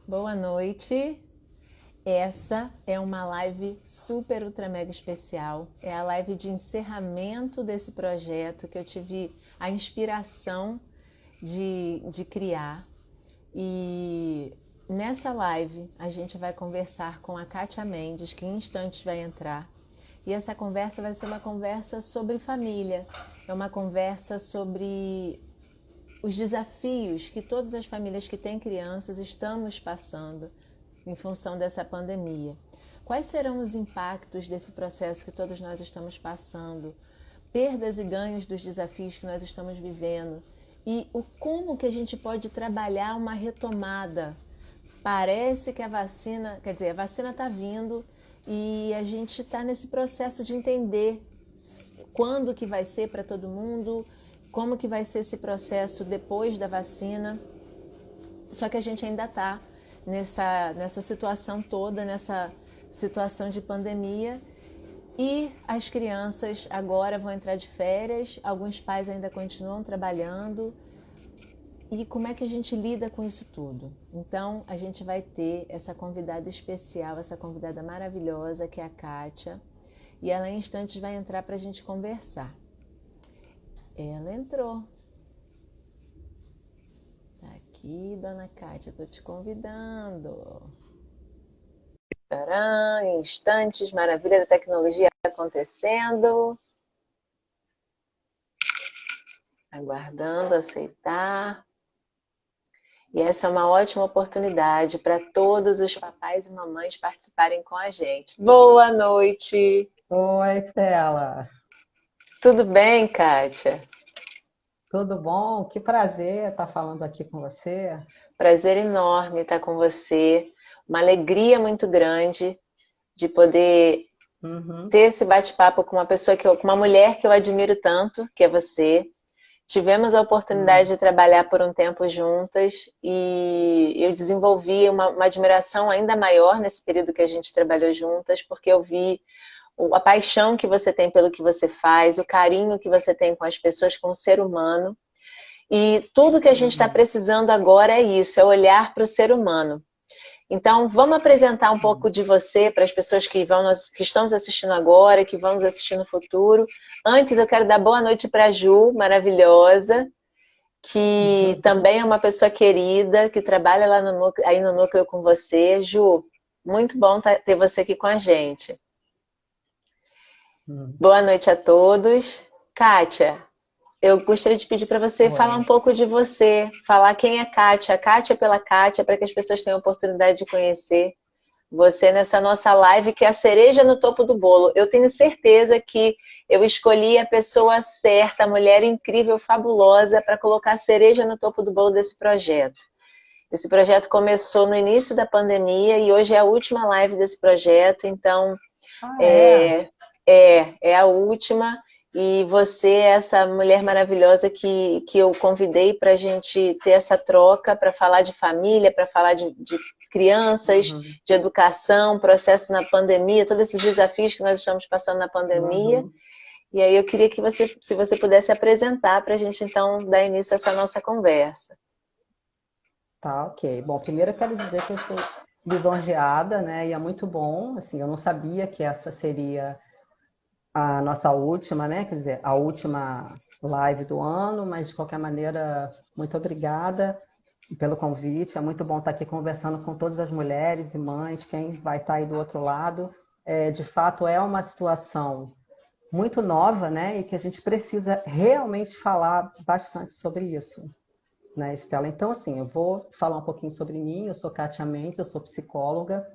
Boa noite. Essa é uma live super ultra mega especial. É a live de encerramento desse projeto que eu tive a inspiração de criar. E nessa live a gente vai conversar com a Kátia Mendes, que em instantes vai entrar. E essa conversa vai ser uma conversa sobre família. É uma conversa sobre os desafios que todas as famílias que têm crianças estamos passando em função dessa pandemia. Quais serão os impactos desse processo que todos nós estamos passando? Perdas e ganhos dos desafios que nós estamos vivendo? E o como que a gente pode trabalhar uma retomada? Parece que a vacina, quer dizer, a vacina está vindo e a gente está nesse processo de entender quando que vai ser para todo mundo, como que vai ser esse processo depois da vacina. Só que a gente ainda está nessa situação toda, nessa situação de pandemia. E as crianças agora vão entrar de férias, alguns pais ainda continuam trabalhando. E como é que a gente lida com isso tudo? Então, a gente vai ter essa convidada especial, essa convidada maravilhosa, que é a Kátia. E ela em instantes vai entrar para a gente conversar. Ela entrou. Tá aqui, dona Kátia, estou te convidando. Tcharam, instantes, maravilha da tecnologia acontecendo. Aguardando, aceitar. E essa é uma ótima oportunidade para todos os papais e mamães participarem com a gente. Boa noite! Oi, Stella. Tudo bem, Kátia? Tudo bom? Que prazer estar falando aqui com você. Prazer enorme estar com você. Uma alegria muito grande de poder Uhum, ter esse bate-papo com uma pessoa com uma mulher que eu admiro tanto, que é você. Tivemos a oportunidade hum, de trabalhar por um tempo juntas e eu desenvolvi uma admiração ainda maior nesse período que a gente trabalhou juntas, porque eu vi a paixão que você tem pelo que você faz, o carinho que você tem com as pessoas, com o ser humano. E tudo que a gente está uhum, precisando agora é isso, é olhar para o ser humano. Então, vamos apresentar um pouco uhum, de você para as pessoas que estão nos assistindo agora, que vão nos assistir no futuro. Antes, eu quero dar boa noite para a Ju, maravilhosa, que também é uma pessoa querida, que trabalha lá aí no núcleo com você. Ju, muito bom ter você aqui com a gente. uhum. Boa noite a todos. Kátia, eu gostaria de pedir para você falar um Oi. pouco de você, falar quem é Kátia, a Kátia pela Kátia, para que as pessoas tenham a oportunidade de conhecer você nessa nossa live, que é a cereja no topo do bolo. Eu tenho certeza que eu escolhi a pessoa certa, a mulher incrível, fabulosa, para colocar a cereja no topo do bolo desse projeto. Esse projeto começou no início da pandemia e hoje é a última live desse projeto, então Ah, é? é, é a última. E você é essa mulher maravilhosa que eu convidei para a gente ter essa troca, para falar de família, para falar de crianças, Uhum, de educação, processo na pandemia, todos esses desafios que nós estamos passando na pandemia. uhum. E aí eu queria que você, se você pudesse apresentar para a gente então dar início a essa nossa conversa. Tá, ok. Bom, primeiro eu quero dizer que eu estou lisonjeada, né? E é muito bom, assim, eu não sabia que essa seria a nossa última, né? Quer dizer, a última live do ano, mas de qualquer maneira, muito obrigada pelo convite. É muito bom estar aqui conversando com todas as mulheres e mães, quem vai estar aí do outro lado. De fato, é uma situação muito nova, né? E que a gente precisa realmente falar bastante sobre isso, né, Estela? Então, assim, eu vou falar um pouquinho sobre mim. Eu sou Kátia Mendes, eu sou psicóloga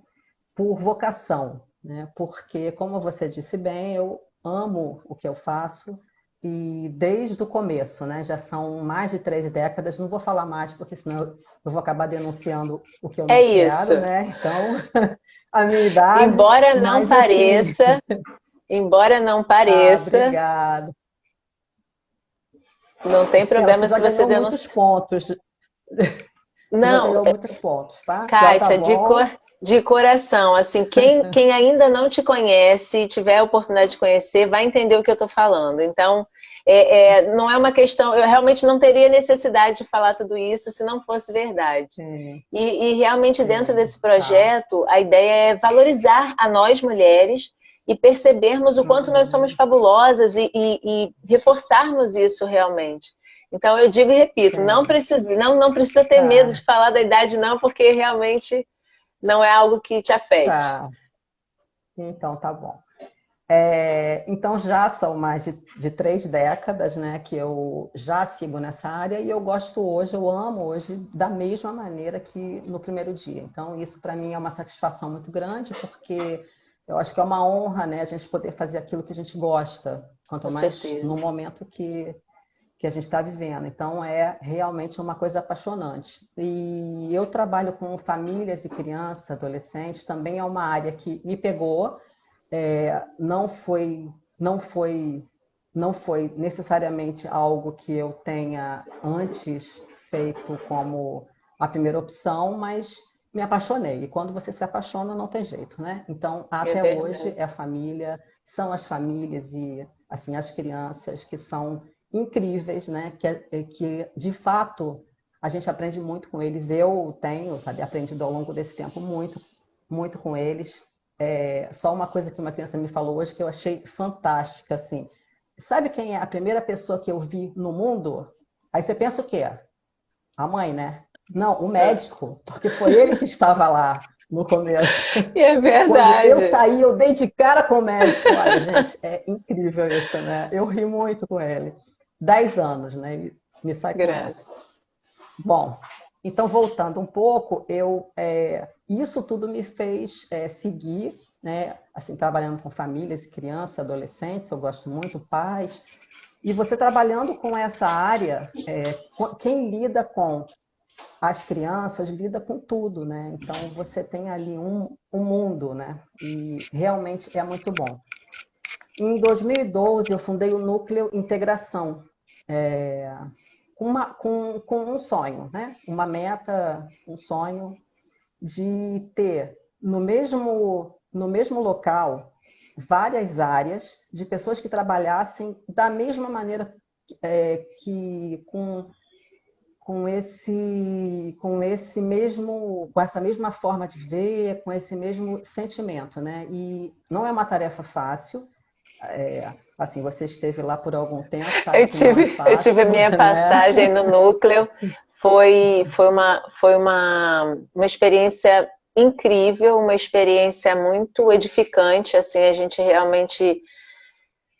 por vocação, né? Porque, como você disse bem, eu amo o que eu faço e desde o começo, né? Já são mais de 3 décadas. Não vou falar mais porque senão eu vou acabar denunciando o que eu É não isso. quero, né? Então, a minha idade, Embora não mas assim, pareça, embora não ah, pareça, obrigada. não tem Estela, problema você já se você ganhou muitos denunciar. pontos. Você já Não, ganhou muitos pontos, tá? Já tá Kátia, bom. de coração, assim, quem ainda não te conhece, tiver a oportunidade de conhecer, vai entender o que eu estou falando. Então, não é uma questão, eu realmente não teria necessidade de falar tudo isso se não fosse verdade. Sim, E realmente dentro sim, desse tá. projeto, a ideia é valorizar a nós mulheres e percebermos o quanto nós somos Uhum, fabulosas e reforçarmos isso realmente. Então eu digo e repito, sim. não precisa ter medo de Tá, falar da idade não, porque realmente não é algo que te afete. tá. Então, tá bom. Então, já são mais de 3 décadas, né, que eu já sigo nessa área e eu gosto hoje, eu amo hoje da mesma maneira que no primeiro dia. Então, isso para mim é uma satisfação muito grande, porque eu acho que é uma honra, né, a gente poder fazer aquilo que a gente gosta, quanto Com mais no certeza. momento que a gente está vivendo. Então, é realmente uma coisa apaixonante. E eu trabalho com famílias e crianças, adolescentes, também é uma área que me pegou. Não foi, não foi, não foi necessariamente algo que eu tenha antes feito como a primeira opção, mas me apaixonei. E quando você se apaixona, não tem jeito, né? Então, É até hoje verdade. é a família, são as famílias e assim as crianças que são incríveis, né? Que de fato a gente aprende muito com eles. Eu tenho, sabe, aprendido ao longo desse tempo muito, muito com eles. Só uma coisa que uma criança me falou hoje que eu achei fantástica, assim. Sabe quem é a primeira pessoa que eu vi no mundo? Aí você pensa o quê? A mãe, né? Não, o É. médico, porque foi ele que estava lá no começo. E é Quando eu verdade. saí, eu dei de cara com o médico. Olha, gente, é incrível isso, né? Eu ri muito com ele. 10 anos, né? Ele me sai com essa. Graças. Bom, então voltando um pouco, isso tudo me fez seguir, né, assim, trabalhando com famílias, crianças, adolescentes, eu gosto muito, pais. E você trabalhando com essa área, quem lida com as crianças lida com tudo, né? Então você tem ali um mundo, né? E realmente é muito bom. Em 2012 eu fundei o Núcleo Integração, com um sonho, né? Uma meta, um sonho de ter no mesmo local várias áreas de pessoas que trabalhassem da mesma maneira que com essa mesma forma de ver, com esse mesmo sentimento, né? E não é uma tarefa fácil. Assim, você esteve lá por algum tempo, sabe que não é Eu tive a fácil, minha né? passagem no núcleo, foi uma experiência incrível, uma experiência muito edificante, assim, a gente realmente,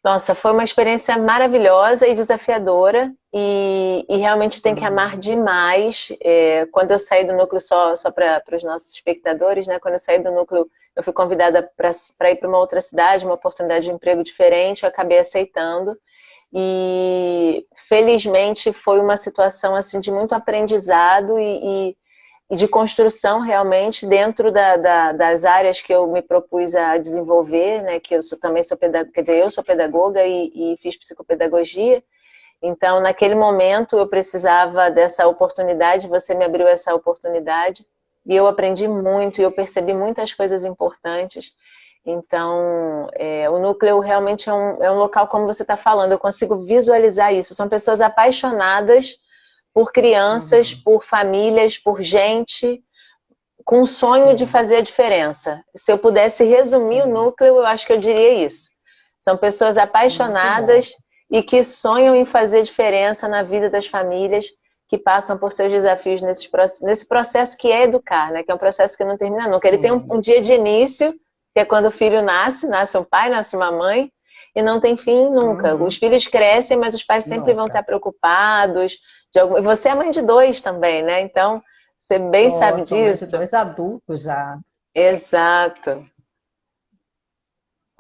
nossa, foi uma experiência maravilhosa e desafiadora e realmente tem que amar Uhum. demais. Quando eu saí do núcleo, só para os nossos espectadores, né? Quando eu saí do núcleo, eu fui convidada para ir para uma outra cidade, uma oportunidade de emprego diferente, eu acabei aceitando. E felizmente foi uma situação assim de muito aprendizado e de construção realmente dentro das áreas que eu me propus a desenvolver, né? Que também sou pedagoga, quer dizer, eu sou pedagoga e fiz psicopedagogia. Então, naquele momento, eu precisava dessa oportunidade, você me abriu essa oportunidade e eu aprendi muito e eu percebi muitas coisas importantes. Então, o núcleo realmente é um local, como você está falando, eu consigo visualizar isso. São pessoas apaixonadas por crianças, Uhum. por famílias, por gente, com o sonho de Sim, fazer a diferença. Se eu pudesse resumir o sim. núcleo, eu acho que eu diria isso. São pessoas Muito bom. apaixonadas e que sonham em fazer diferença na vida das famílias que passam por seus desafios nesse processo que é educar, né? Que é um processo que não termina nunca. Ele tem um Sim. dia de início, que é quando o filho nasce um pai, nasce uma mãe, e não tem fim nunca. Os Uhum. filhos crescem, mas os pais sempre vão estar Nunca. preocupados. E você é mãe de dois também, né? Então, você bem Sou, sabe sou mãe de disso. 2 adultos já. Exato.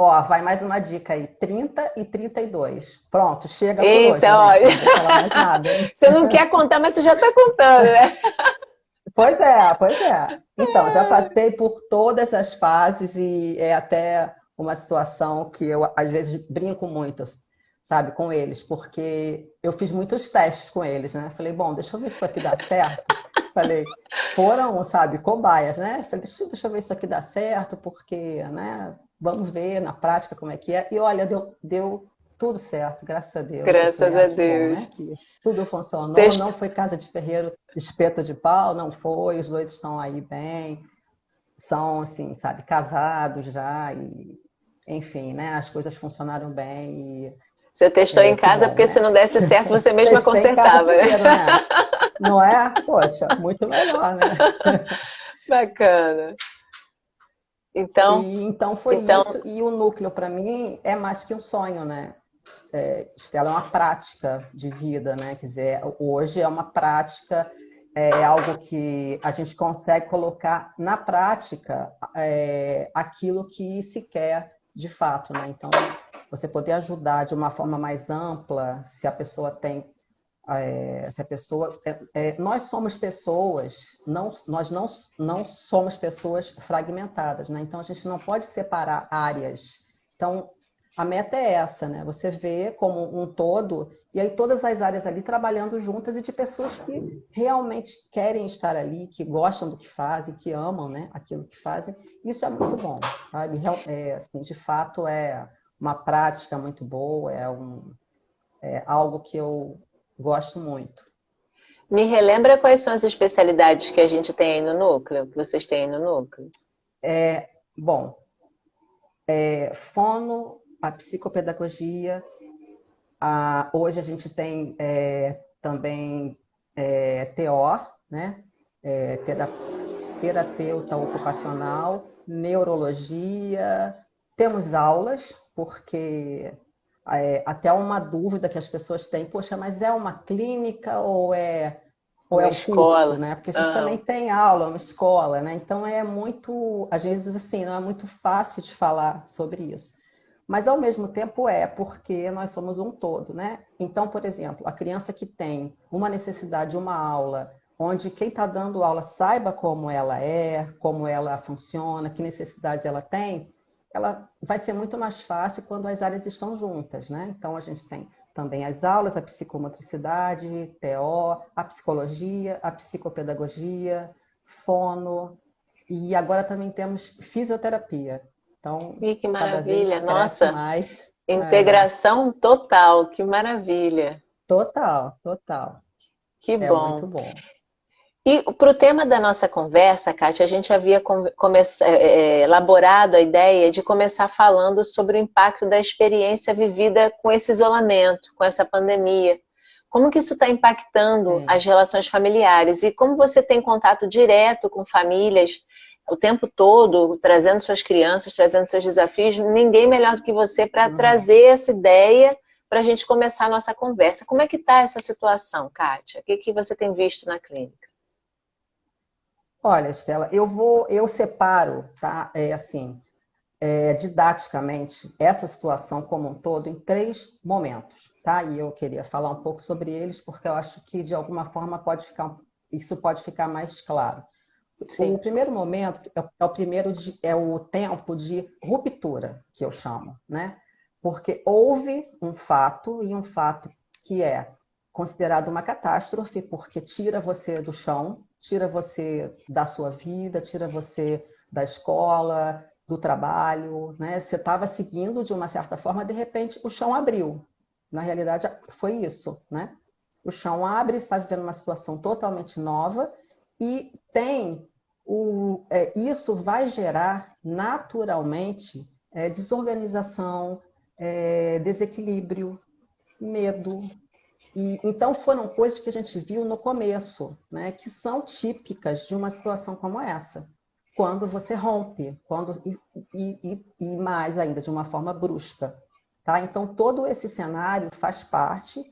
Ó, vai mais uma dica aí. 30 e 32. Pronto, chega por hoje, Então, gente. olha, Não vou falar mais nada. você não quer contar, mas você já está contando, né? Pois é, pois é. Então, já passei por todas as fases e é até uma situação que eu, às vezes, brinco muito, sabe, com eles, porque eu fiz muitos testes com eles, né? Falei, bom, deixa eu ver se isso aqui dá certo. Falei, foram, sabe, cobaias, né? Falei, deixa eu ver se isso aqui dá certo, porque, né? Vamos ver na prática como é que é. E olha, deu tudo certo, graças a Deus. Graças a Que bom, Deus. né? Que tudo funcionou, Texto. não foi casa de ferreiro, espeto de pau, não foi, os dois estão aí bem, são, assim, sabe, casados já, e, enfim, né? As coisas funcionaram bem, e Você testou em que casa, bom, porque se né? não desse certo, você mesma Testei em casa consertava, né? primeiro, né? Não é? Poxa, muito melhor, né? Bacana. Então, E então foi então, isso, e o núcleo para mim é mais que um sonho, né? Estela, é uma prática de vida, né? Quer dizer, hoje é uma prática, é algo que a gente consegue colocar na prática aquilo que se quer de fato, né? Então, você poder ajudar de uma forma mais ampla, se a pessoa tem se a pessoa nós somos pessoas, nós não somos pessoas fragmentadas, né? Então a gente não pode separar áreas. Então a meta é essa, né? Você vê como um todo e aí todas as áreas ali trabalhando juntas e de pessoas que realmente querem estar ali, que gostam do que fazem, que amam, né, aquilo que fazem. Isso é muito bom, sabe? Assim, de fato é uma prática muito boa, é algo que eu gosto muito. me relembra quais são as especialidades que a gente tem aí no núcleo, que vocês têm aí no núcleo? Bom, fono, a psicopedagogia, hoje a gente tem também TO, né? É, terapeuta ocupacional, neurologia, temos aulas, porque até uma dúvida que as pessoas têm, poxa, mas é uma clínica ou Uma é um curso, escola. né? Porque a gente também Aham. tem aula, uma escola, né? Então é muito, às vezes assim, não é muito fácil de falar sobre isso. Mas ao mesmo tempo porque nós somos um todo, né? Então, por exemplo, a criança que tem uma necessidade de uma aula, onde quem está dando aula saiba como ela é, como ela funciona, que necessidades ela tem, ela vai ser muito mais fácil quando as áreas estão juntas, né? Então a gente tem também as aulas, a psicomotricidade, TO, a psicologia, a psicopedagogia, fono, e agora também temos fisioterapia. Então, Ih, que cada maravilha. vez cresce Nossa, mais. integração total, que maravilha. Total, total. Que É muito bom. bom. E para o tema da nossa conversa, Kátia, a gente havia elaborado a ideia de começar falando sobre o impacto da experiência vivida com esse isolamento, com essa pandemia. Como que isso está impactando Sim. as relações familiares? E como você tem contato direto com famílias o tempo todo, trazendo suas crianças, trazendo seus desafios, ninguém melhor do que você para Uhum. trazer essa ideia para a gente começar a nossa conversa. Como é que está essa situação, Kátia? O que você tem visto na clínica? Olha, Estela, eu separo, tá? Assim, didaticamente essa situação como um todo em três momentos, tá? E eu queria falar um pouco sobre eles porque eu acho que de alguma forma isso pode ficar mais claro. O Sim. primeiro momento é o tempo de ruptura, que eu chamo, né? Porque houve um fato, e um fato que é considerado uma catástrofe, porque tira você do chão, tira você da sua vida, tira você da escola, do trabalho, né? Você estava seguindo de uma certa forma, de repente o chão abriu. Na realidade, foi isso, né? O chão abre, está vivendo uma situação totalmente nova e isso vai gerar naturalmente desorganização, desequilíbrio, medo. E, então foram coisas que a gente viu no começo, né, que são típicas de uma situação como essa. Quando você rompe, e mais ainda, de uma forma brusca. Tá? Então, todo esse cenário faz parte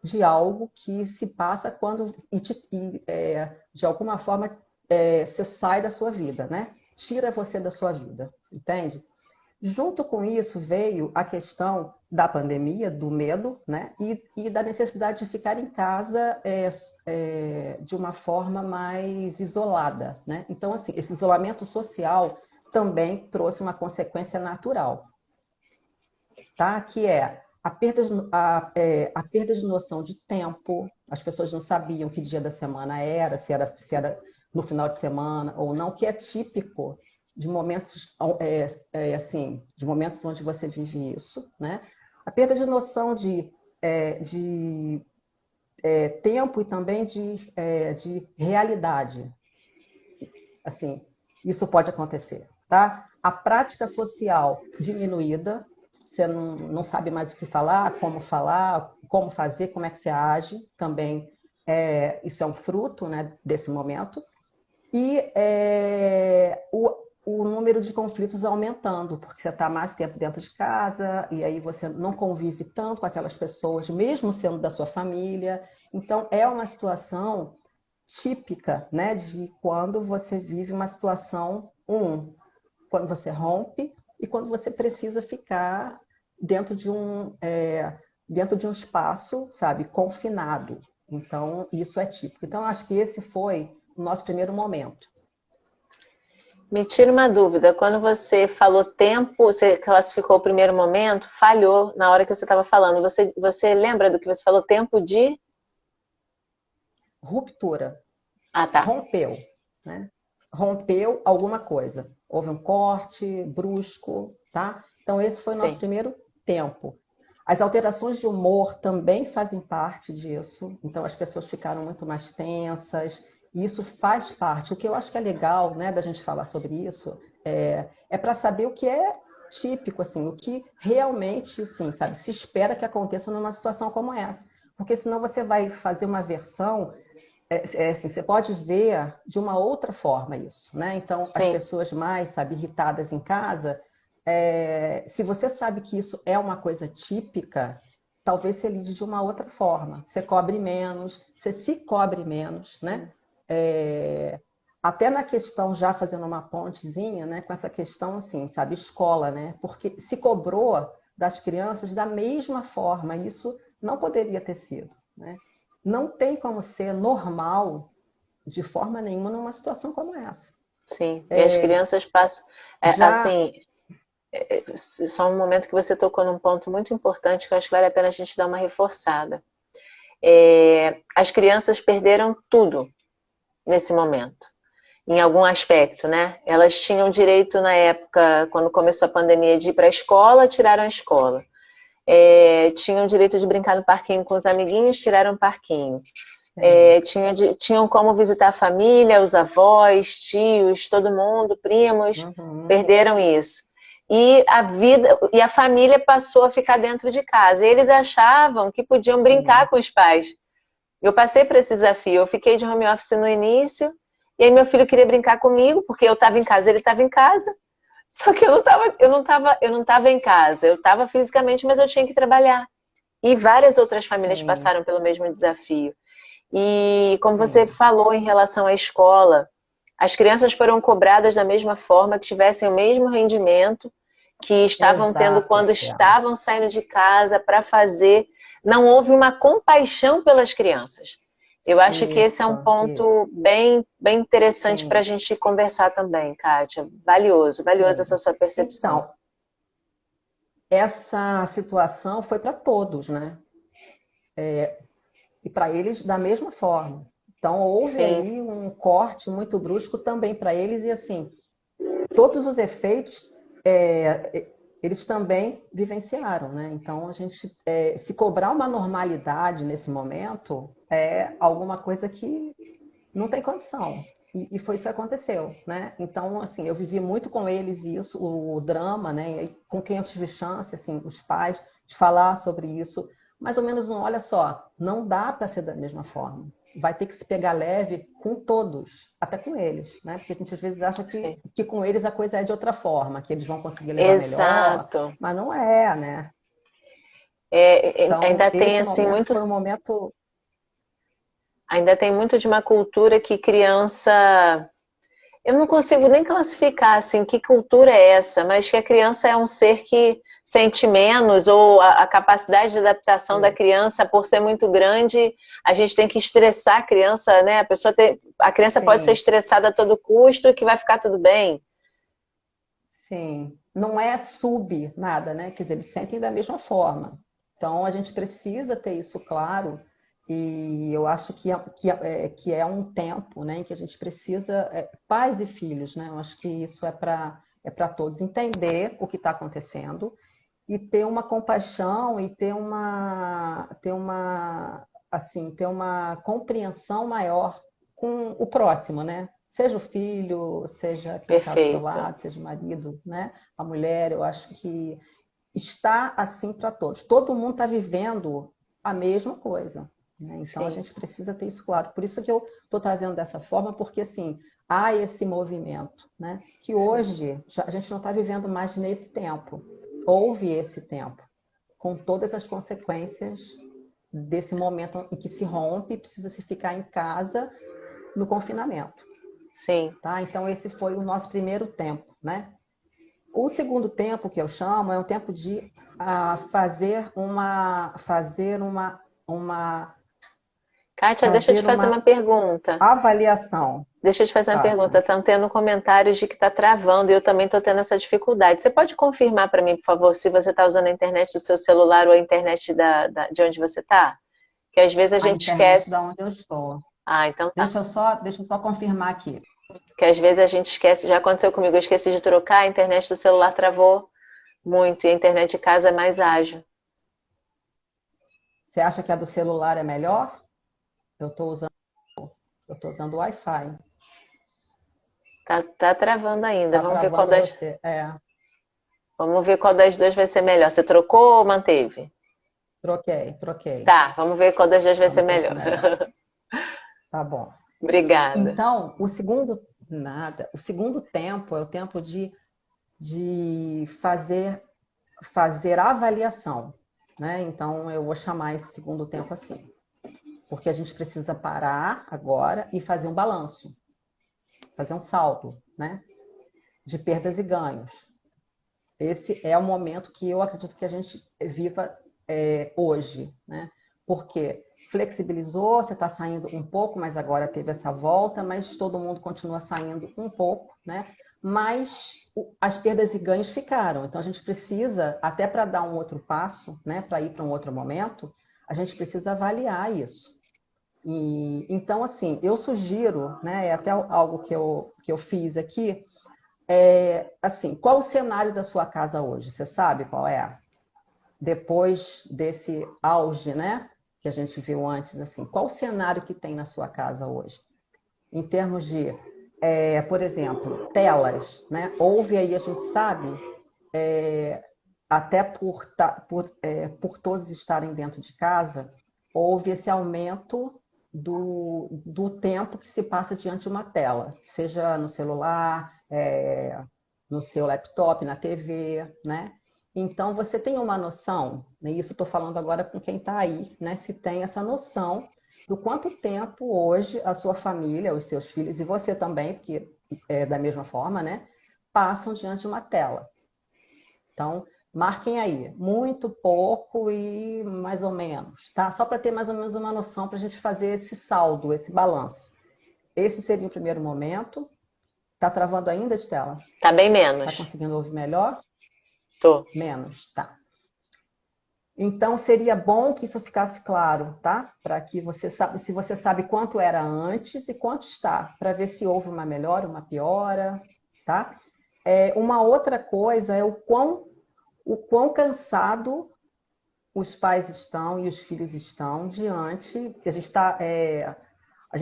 de algo que se passa quando, de alguma forma, você sai da sua vida, né? Tira você da sua vida, entende? Junto com isso veio a questão da pandemia, do medo, né? E da necessidade de ficar em casa de uma forma mais isolada, né? Então, assim, esse isolamento social também trouxe uma consequência natural, tá? Que é a perda de noção de tempo. As pessoas não sabiam que dia da semana era, se era no final de semana ou não, que é típico de momentos assim, de momentos onde você vive isso, né? a perda de noção de tempo e também de realidade. Assim, isso pode acontecer, tá? A prática social diminuída, você não sabe mais o que falar, como fazer, como é que você age, também isso é um fruto, né, desse momento. E o número de conflitos aumentando, porque você está mais tempo dentro de casa, e aí você não convive tanto com aquelas pessoas, mesmo sendo da sua família. Então, é uma situação típica, né, de quando você vive uma situação, quando você rompe e quando você precisa ficar dentro de um espaço, sabe, confinado. Então, isso é típico. Então, eu acho que esse foi o nosso primeiro momento. Me tira uma dúvida, quando você falou tempo, você classificou o primeiro momento, falhou na hora que você estava falando. Você lembra do que você falou? Tempo de... Ruptura. Ah, tá. Rompeu, né? Rompeu alguma coisa. Houve um corte brusco, tá? Então, esse foi o nosso Sim. primeiro tempo. As alterações de humor também fazem parte disso. Então, as pessoas ficaram muito mais tensas. E isso faz parte. O que eu acho que é legal, né, da gente falar sobre isso é para saber o que é típico, assim, o que realmente, assim, sabe, se espera que aconteça numa situação como essa. Porque senão você vai fazer uma versão assim, você pode ver de uma outra forma isso, né? Então, as Sim. pessoas mais, sabe, irritadas em casa, se você sabe que isso é uma coisa típica, talvez você lide de uma outra forma. Você cobre menos, você se cobre menos, né? Até na questão, já fazendo uma pontezinha, né, com essa questão, assim, sabe, escola, né? Porque se cobrou das crianças da mesma forma, isso não poderia ter sido, né? Não tem como ser normal de forma nenhuma numa situação como essa. Sim, e as crianças passam, Já assim, só um momento que você tocou num ponto muito importante que eu acho que vale a pena a gente dar uma reforçada. As crianças perderam tudo nesse momento, em algum aspecto, né? Elas tinham direito na época, quando começou a pandemia, de ir para a escola, tiraram a escola. Tinham direito de brincar no parquinho com os amiguinhos, tiraram o parquinho. Tinham como visitar a família, os avós, tios, todo mundo, primos, perderam isso. E a família passou a ficar dentro de casa. E eles achavam que podiam brincar com os pais. Eu passei por esse desafio. Eu fiquei de home office no início, e aí meu filho queria brincar comigo, porque eu estava em casa, ele estava em casa. Só que eu não estava em casa. Eu estava fisicamente, mas eu tinha que trabalhar. E várias outras famílias passaram pelo mesmo desafio. E como você falou em relação à escola, as crianças foram cobradas da mesma forma, que tivessem o mesmo rendimento que estavam tendo exato, quando Estela. estavam saindo de casa para fazer. Não houve uma compaixão pelas crianças. Eu acho que esse é um Isso. ponto bem, bem interessante para a Sim, gente conversar também, Kátia. Valioso, valiosa essa sim. sua percepção. Então, essa situação foi para todos, né? E para eles da mesma forma. Então, houve Sim, aí um corte muito brusco também para eles, e assim, todos os efeitos eles também vivenciaram, né? Então, a gente se cobrar uma normalidade nesse momento é alguma coisa que não tem condição. E foi isso que aconteceu, né? Então, assim, eu vivi muito com eles isso, o drama, né? E com quem eu tive chance, assim, os pais, de falar sobre isso. Mais ou menos, olha só, não dá para ser da mesma forma. Vai ter que se pegar leve com todos, até com eles, né? Porque a gente às vezes acha sim. que com eles a coisa é de outra forma, que eles vão conseguir levar melhor, Exato. mas não é, né? Então, Ainda tem esse assim momento muito. foi um momento. Ainda tem muito de uma cultura que criança. Eu não consigo nem classificar assim que cultura é essa, mas que a criança é um ser que sente menos, ou a capacidade de adaptação da criança, por ser muito grande, a gente tem que estressar a criança, né? A criança pode ser Sim, estressada a todo custo, que vai ficar tudo bem. sim, não é sub nada, né? Quer dizer, eles sentem da mesma forma. Então, a gente precisa ter isso claro, e eu acho que é um tempo, né, em que a gente precisa, pais e filhos, né? Eu acho que isso é para todos entender o que está acontecendo e ter uma compaixão e ter uma compreensão maior com o próximo, né? Seja o filho, seja quem está do seu Perfeito. lado, seja o marido, né? A mulher, eu acho que está assim para todos. Todo mundo está vivendo a mesma coisa, né? Então a Sim, gente precisa ter isso claro. Por isso que eu estou trazendo dessa forma, porque assim há esse movimento, né? Que sim, hoje a gente não está vivendo mais nesse tempo. Houve esse tempo, com todas as consequências desse momento em que se rompe e precisa se ficar em casa no confinamento, sim. tá? Então esse foi o nosso primeiro tempo, né? O segundo tempo que eu chamo é um tempo de uma Kátia, deixa eu te fazer fazer uma uma pergunta. avaliação. Deixa eu te fazer uma pergunta. Faça. Estão tendo comentários de que está travando e eu também estou tendo essa dificuldade. Você pode confirmar para mim, por favor, se você está usando a internet do seu celular ou a internet de onde você está? Que às vezes a A gente internet esquece. da onde eu estou. Ah, então tá. Deixa eu só confirmar aqui. Que às vezes a gente esquece, já aconteceu comigo, eu esqueci de trocar, a internet do celular travou muito e a internet de casa é mais ágil. Você acha que a do celular é melhor? Eu estou usando o Wi-Fi. Tá travando ainda. Tá travando você? É, Vamos ver qual das duas vai ser melhor. Você trocou ou manteve? troquei. Tá, vamos ver qual das duas vai ser Vamos ver se melhor. melhor. Tá bom. Obrigada. Então, o segundo tempo é o tempo de fazer a avaliação, né? Então, eu vou chamar esse segundo tempo assim, porque a gente precisa parar agora e fazer um balanço, fazer um saldo, né? De perdas e ganhos. Esse é o momento que eu acredito que a gente viva hoje, né? Porque flexibilizou, você está saindo um pouco, mas agora teve essa volta, mas todo mundo continua saindo um pouco, né? Mas as perdas e ganhos ficaram. Então a gente precisa, até para dar um outro passo, né? Para ir para um outro momento, a gente precisa avaliar isso. E, então, assim, eu sugiro, né? É até algo que eu fiz aqui, assim, qual o cenário da sua casa hoje? Você sabe qual é? Depois desse auge, né? Que a gente viu antes, assim, qual o cenário que tem na sua casa hoje? Em termos de, por exemplo, telas, né? Houve aí, a gente sabe, até por todos estarem dentro de casa, houve esse aumento do tempo que se passa diante de uma tela, seja no celular, no seu laptop, na TV, né? Então, você tem uma noção, né? Isso estou falando agora com quem está aí, né? Se tem essa noção do quanto tempo hoje a sua família, os seus filhos, e você também, porque da mesma forma, né? Passam diante de uma tela. Então, marquem aí, muito, pouco e mais ou menos, tá? Só para ter mais ou menos uma noção para a gente fazer esse saldo, esse balanço. Esse seria o primeiro momento. Tá travando ainda, Estela? Tá bem Tá menos. conseguindo ouvir melhor? Tô. Menos, tá. Então, seria bom que isso ficasse claro, tá? Para que você sabe, se você sabe quanto era antes e quanto está, para ver se houve uma melhora, uma piora, tá? Uma outra coisa é o quão cansado os pais estão e os filhos estão diante. A gente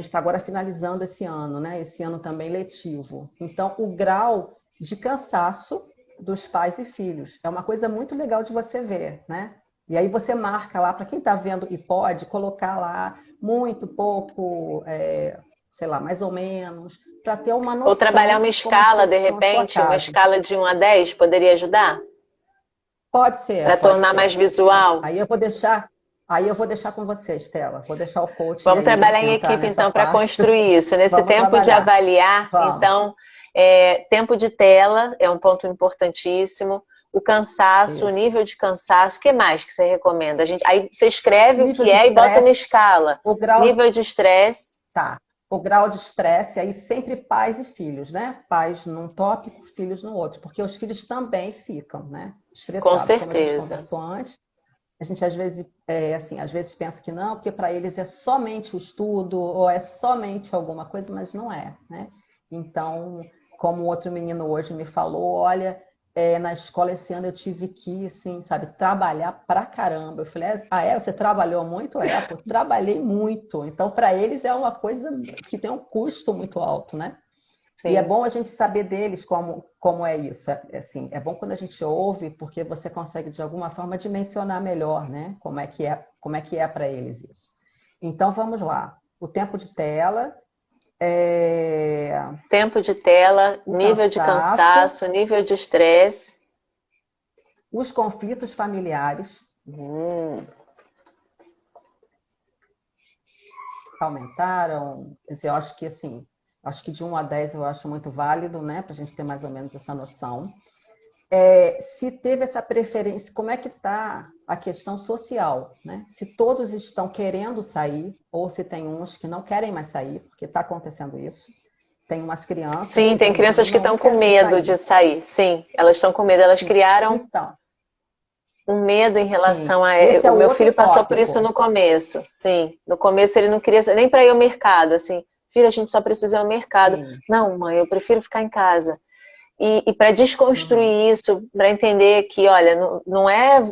está agora finalizando esse ano, né? Esse ano também letivo. Então, o grau de cansaço dos pais e filhos é uma coisa muito legal de você ver, né? E aí você marca lá, para quem está vendo e pode, colocar lá muito, pouco, sei lá, mais ou menos, para ter uma Ou trabalhar noção uma de como as escala, coisas de estão na sua repente, uma casa. escala de 1 a 10 poderia ajudar? Pode ser, Para pode tornar mais ser, pode ser. visual? Aí eu vou deixar com você, Estela. Vou deixar o coaching Vamos aí trabalhar em entrar equipe, nessa então, para parte. construir isso. Nesse Vamos tempo de trabalhar. avaliar, Vamos. então, tempo de tela é um ponto importantíssimo. O cansaço, o Isso. nível de cansaço, o que mais que você recomenda? Aí você escreve o Nível que de é e bota na estresse, escala. o grau, Nível de estresse, tá. O grau de estresse, aí sempre pais e filhos, né? Pais num tópico, filhos no outro, porque os filhos também ficam, né? com Estressados, como a gente certeza. conversou antes. A gente às vezes pensa que não, porque para eles é somente o estudo ou é somente alguma coisa, mas não é, né? Então, como outro menino hoje me falou, olha, na escola esse ano eu tive que, assim, sabe, trabalhar pra caramba. Eu falei, você trabalhou muito? Pô, trabalhei muito. Então, para eles é uma coisa que tem um custo muito alto, né? Sim. E é bom a gente saber deles como é isso. Assim, é bom quando a gente ouve, porque você consegue, de alguma forma, dimensionar melhor, né? Como é que é para eles isso. Então, vamos lá. O tempo de tela... Tempo de tela, nível de cansaço, nível de estresse. Os conflitos familiares aumentaram. Quer dizer, eu acho que assim, acho que de 1 a 10 eu acho muito válido, né? Para a gente ter mais ou menos essa noção. Se teve essa preferência, como é que está a questão social, né? Se todos estão querendo sair, ou se tem uns que não querem mais sair, porque está acontecendo isso. Tem umas crianças... Sim, tem crianças que estão com medo de sair. Sim, elas estão com medo. Elas criaram um medo em relação a... O meu filho passou por isso no começo. Sim, no começo ele não queria nem para ir ao mercado. Assim, filho, a gente só precisa ir ao mercado. Sim. Não, mãe, eu prefiro ficar em casa. E para desconstruir isso, para entender que, olha, não é...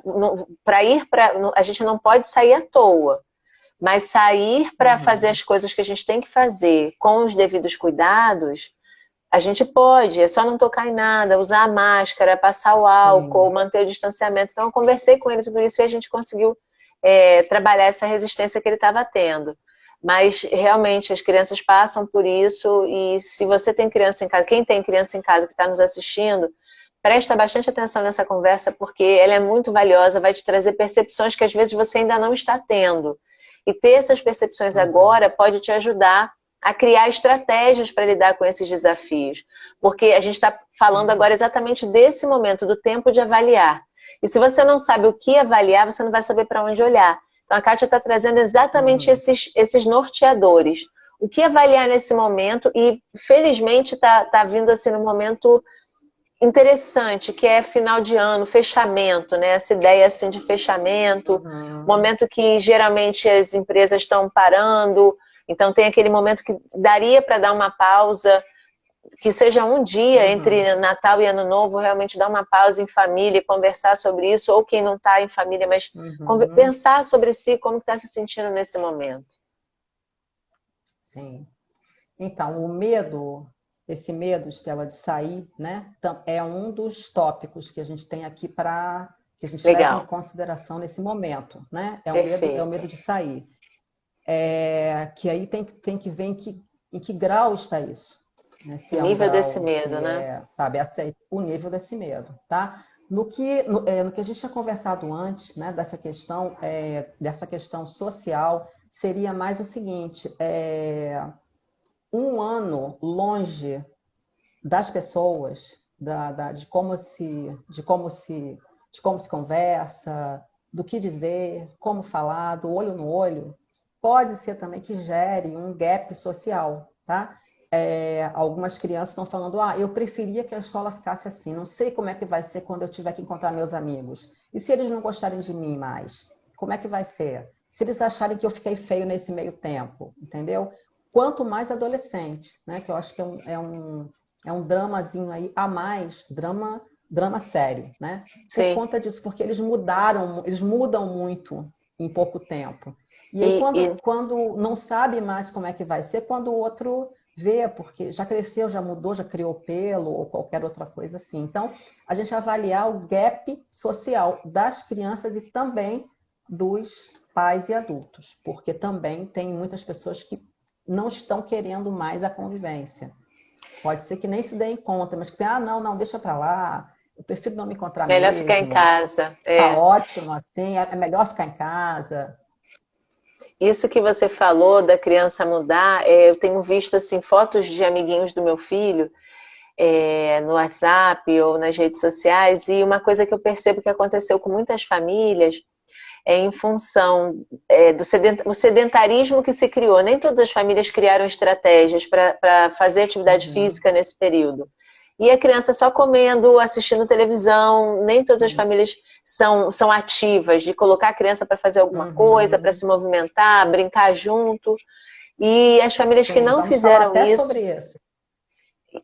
a gente não pode sair à toa. Mas sair para fazer as coisas que a gente tem que fazer com os devidos cuidados, a gente pode, é só não tocar em nada, usar a máscara, passar o álcool, manter o distanciamento. Então eu conversei com ele tudo isso e a gente conseguiu trabalhar essa resistência que ele estava tendo. Mas realmente as crianças passam por isso e se você tem criança em casa, quem tem criança em casa que está nos assistindo, presta bastante atenção nessa conversa porque ela é muito valiosa, vai te trazer percepções que às vezes você ainda não está tendo. E ter essas percepções agora pode te ajudar a criar estratégias para lidar com esses desafios. Porque a gente está falando agora exatamente desse momento, do tempo de avaliar. E se você não sabe o que avaliar, você não vai saber para onde olhar. Então a Kátia está trazendo exatamente esses norteadores. O que avaliar nesse momento e felizmente está vindo assim no momento interessante, que é final de ano, fechamento, né? Essa ideia assim de fechamento, momento que geralmente as empresas estão parando, então tem aquele momento que daria para dar uma pausa, que seja um dia entre Natal e Ano Novo, realmente dar uma pausa em família, conversar sobre isso, ou quem não está em família, mas pensar sobre si, como está se sentindo nesse momento. Sim. Então, o medo... Esse medo, Estela, de sair, né? É um dos tópicos que a gente tem aqui para que a gente leva em consideração nesse momento, né? É o medo de sair. Que aí tem que ver em que grau está isso. Né? Se o nível desse medo, né? Sabe, o nível desse medo, tá? No que a gente tinha conversado antes, né? Dessa questão social, seria mais o seguinte: um ano longe das pessoas, de como se conversa, do que dizer, como falar, do olho no olho, pode ser também que gere um gap social, tá? Algumas crianças estão falando, eu preferia que a escola ficasse assim, não sei como é que vai ser quando eu tiver que encontrar meus amigos. E se eles não gostarem de mim mais? Como é que vai ser? Se eles acharem que eu fiquei feio nesse meio tempo, entendeu? Quanto mais adolescente, né? Que eu acho que é um dramazinho aí a mais, drama sério, né? Por conta disso, porque eles mudam muito em pouco tempo. E aí quando não sabe mais como é que vai ser, quando o outro vê, porque já cresceu, já mudou, já criou pelo ou qualquer outra coisa assim. Então, a gente avaliar o gap social das crianças e também dos pais e adultos, porque também tem muitas pessoas que não estão querendo mais a convivência. Pode ser que nem se deem conta, mas que, não, deixa pra lá, eu prefiro não me encontrar mesmo. Melhor ficar em casa. Tá ótimo, assim, é melhor ficar em casa. Isso que você falou da criança mudar, eu tenho visto assim, fotos de amiguinhos do meu filho no WhatsApp ou nas redes sociais, e uma coisa que eu percebo que aconteceu com muitas famílias em função do sedentarismo que se criou. Nem todas as famílias criaram estratégias para fazer atividade física nesse período. E a criança só comendo, assistindo televisão, nem todas as famílias são ativas, de colocar a criança para fazer alguma coisa, para se movimentar, brincar junto. E as famílias que não fizeram até isso... sobre isso.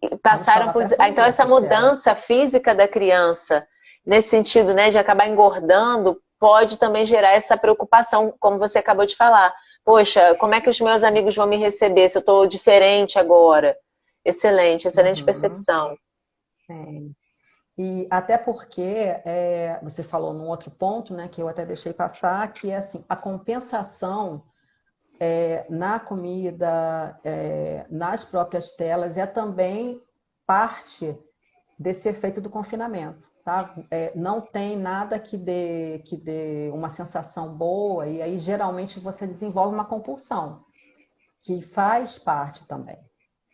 Vamos passaram falar por. para essa Ah, então, mulher essa que gera. mudança física da criança, nesse sentido, né, de acabar engordando, pode também gerar essa preocupação, como você acabou de falar. Poxa, como é que os meus amigos vão me receber se eu estou diferente agora? Excelente, excelente Uhum, percepção. sim. E até porque você falou num outro ponto, né, que eu até deixei passar, que é assim, a compensação na comida, nas próprias telas, é também parte desse efeito do confinamento. Tá? Não tem nada que dê uma sensação boa, e aí geralmente você desenvolve uma compulsão, que faz parte também.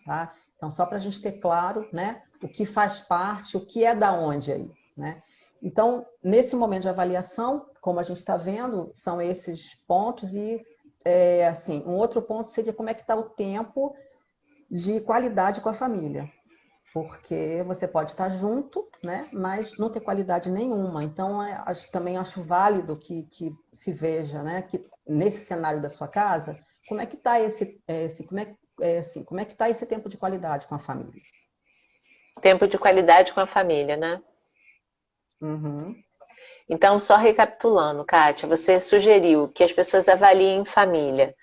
Tá? Então, só para a gente ter claro, né, o que faz parte, o que é da onde aí. Né? Então, nesse momento de avaliação, como a gente está vendo, são esses pontos e, assim, um outro ponto seria como é que está o tempo de qualidade com a família. Porque você pode estar junto, né, mas não ter qualidade nenhuma. Então, também acho válido que se veja, né, que nesse cenário da sua casa, como é que está como é que tá esse tempo de qualidade com a família? Tempo de qualidade com a família, né? Uhum, Então, só recapitulando, Kátia, você sugeriu que as pessoas avaliem em família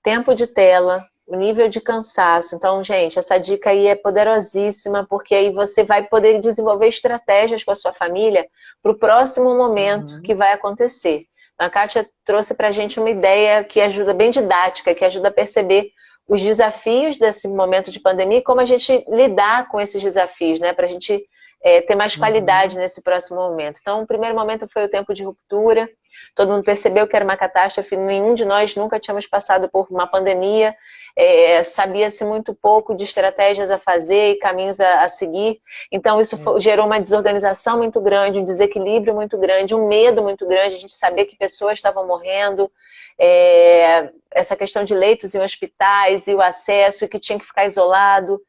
tempo de tela, o nível de cansaço. Então, gente, essa dica aí é poderosíssima, porque aí você vai poder desenvolver estratégias com a sua família para o próximo momento que uhum, vai acontecer. A Kátia trouxe para a gente uma ideia que ajuda bem didática, que ajuda a perceber os desafios desse momento de pandemia e como a gente lidar com esses desafios, né? Para a gente ter mais qualidade uhum, nesse próximo momento. Então, o primeiro momento foi o tempo de ruptura, todo mundo percebeu que era uma catástrofe, nenhum de nós nunca tínhamos passado por uma pandemia, sabia-se muito pouco de estratégias a fazer e caminhos a seguir, então isso gerou uma desorganização muito grande, um desequilíbrio muito grande, um medo muito grande, a gente sabia que pessoas estavam morrendo, essa questão de leitos em hospitais e o acesso e que tinha que ficar isolado.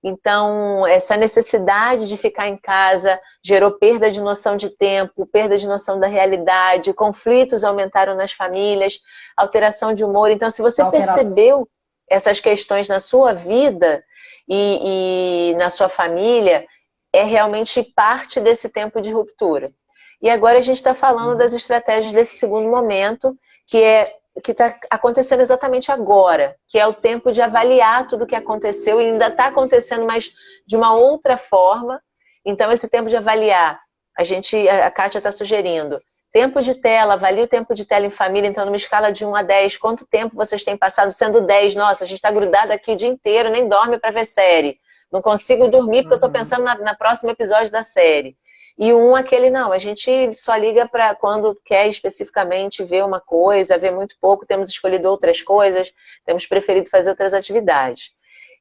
Então, essa necessidade de ficar em casa gerou perda de noção de tempo, perda de noção da realidade, conflitos aumentaram nas famílias, alteração de humor. Então, se você alteração. percebeu essas questões na sua vida e na sua família, é realmente parte desse tempo de ruptura. E agora a gente está falando das Uhum, estratégias desse segundo momento, que está acontecendo exatamente agora, que é o tempo de avaliar tudo o que aconteceu e ainda está acontecendo, mas de uma outra forma. Então, esse tempo de avaliar, a Kátia está sugerindo, tempo de tela, avalie o tempo de tela em família, então numa escala de 1 a 10, quanto tempo vocês têm passado sendo 10? Nossa, a gente está grudado aqui o dia inteiro, nem dorme para ver série. Não consigo dormir porque eu estou uhum. pensando na próximo episódio da série. E aquele não, a gente só liga para quando quer especificamente ver uma coisa, ver muito pouco, temos escolhido outras coisas, temos preferido fazer outras atividades.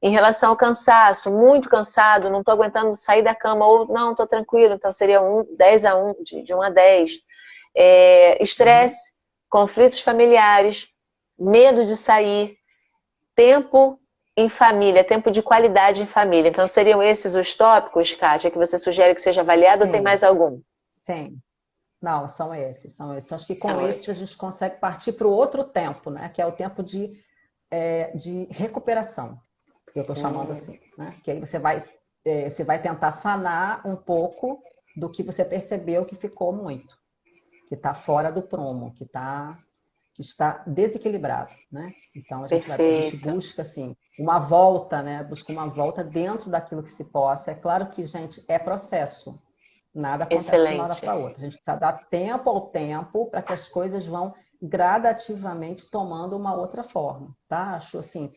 Em relação ao cansaço, muito cansado, não estou aguentando sair da cama, ou não, estou tranquilo, então seria 10 a 1, de 1 a 10. Uhum. Estresse, conflitos familiares, medo de sair, tempo em família, tempo de qualidade em família. Então, seriam esses os tópicos, Kátia, que você sugere que seja avaliado ou tem Sim, mais algum? sim. Não, são esses, são esses. Acho que com Tá esses a ótimo. gente consegue partir para o outro tempo, né? Que é o tempo de recuperação, que eu estou chamando Hum, assim, né? Que aí você vai tentar sanar um pouco do que você percebeu que ficou muito, que está fora do prumo, que está desequilibrado, né? Então a gente perfeito. busca assim uma volta, né? Busca uma volta dentro daquilo que se possa. É claro que, gente, é processo. Nada acontece de uma hora Excelente. para outra. A gente precisa dar tempo ao tempo para que as coisas vão gradativamente tomando uma outra forma, tá? Acho assim,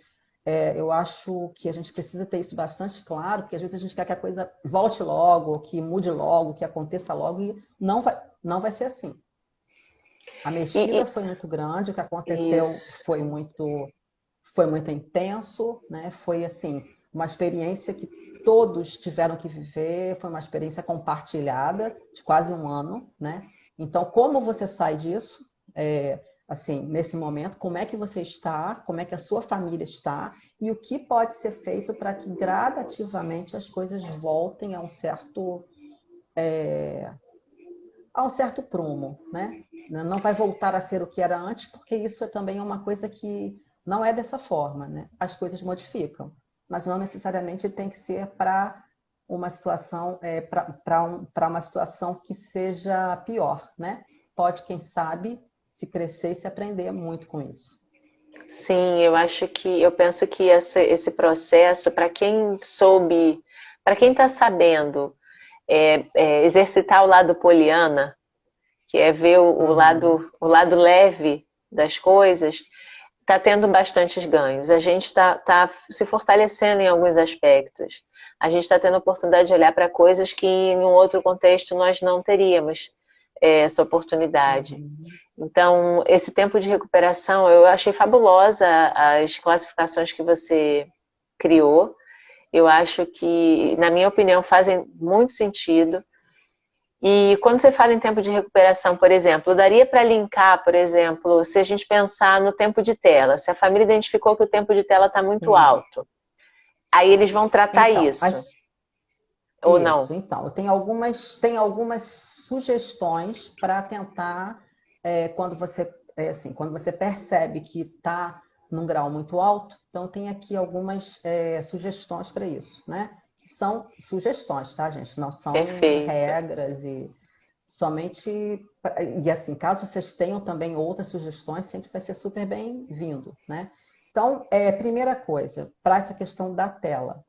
eu acho que a gente precisa ter isso bastante claro, porque às vezes a gente quer que a coisa volte logo, que mude logo, que aconteça logo, e não vai ser assim. A E, mexida foi muito grande, o que aconteceu isso. foi muito intenso, né? Foi assim, uma experiência que todos tiveram que viver, foi uma experiência compartilhada de quase um ano, né? Então, como você sai disso, assim, nesse momento, como é que você está, como é que a sua família está e o que pode ser feito para que gradativamente as coisas voltem a um certo prumo, né? Não vai voltar a ser o que era antes, porque isso também é uma coisa que não é dessa forma, né? As coisas modificam. mas não necessariamente tem que ser para uma situação, para uma situação que seja pior, né? Pode, quem sabe, se crescer e se aprender muito com isso. Sim, eu penso que esse processo, para quem soube, para quem está sabendo exercitar o lado poliana, que é ver o lado leve das coisas, está tendo bastantes ganhos. A gente está se fortalecendo em alguns aspectos. A gente está tendo a oportunidade de olhar para coisas que em um outro contexto nós não teríamos essa oportunidade. Então, esse tempo de recuperação, eu achei fabulosa as classificações que você criou. Eu acho que, na minha opinião, fazem muito sentido. E quando você fala em tempo de recuperação, por exemplo, daria para linkar, por exemplo, se a gente pensar no tempo de tela, se a família identificou que o tempo de tela está muito alto, aí eles vão tratar isso, ou não? Então, eu tenho algumas sugestões para tentar, quando você percebe que está num grau muito alto, então tem aqui algumas sugestões para isso, né? Que são sugestões, tá, gente? Não são Perfeito. regras e somente... E assim, caso vocês tenham também outras sugestões, sempre vai ser super bem-vindo, né? Então, primeira coisa, para essa questão da tela.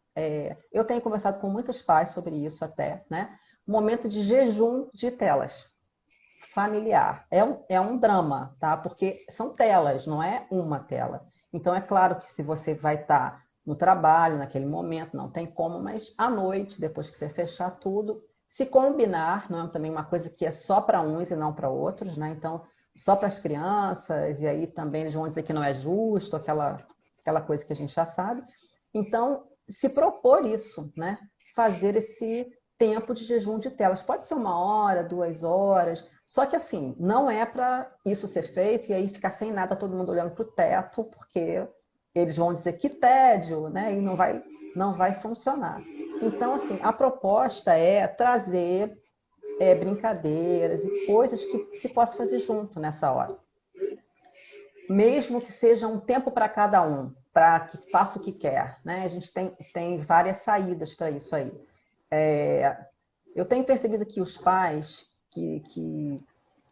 Eu tenho conversado com muitos pais sobre isso até, né? Momento de jejum de telas familiar. É um drama, tá? Porque são telas, não é uma tela. Então, é claro que se você vai estar no trabalho, naquele momento, não tem como, mas à noite, depois que você fechar tudo, se combinar, não é também uma coisa que é só para uns e não para outros, né? Então, só para as crianças, e aí também eles vão dizer que não é justo, aquela coisa que a gente já sabe. Então, se propor isso, né? Fazer esse tempo de jejum de telas. Pode ser 1 hora, 2 horas, só que assim, não é para isso ser feito e aí ficar sem nada, todo mundo olhando para o teto, porque eles vão dizer que tédio, né? E não vai funcionar. Então, assim, a proposta é trazer brincadeiras e coisas que se possa fazer junto nessa hora. Mesmo que seja um tempo para cada um, para que faça o que quer, né? A gente tem várias saídas para isso aí. Eu tenho percebido que os pais que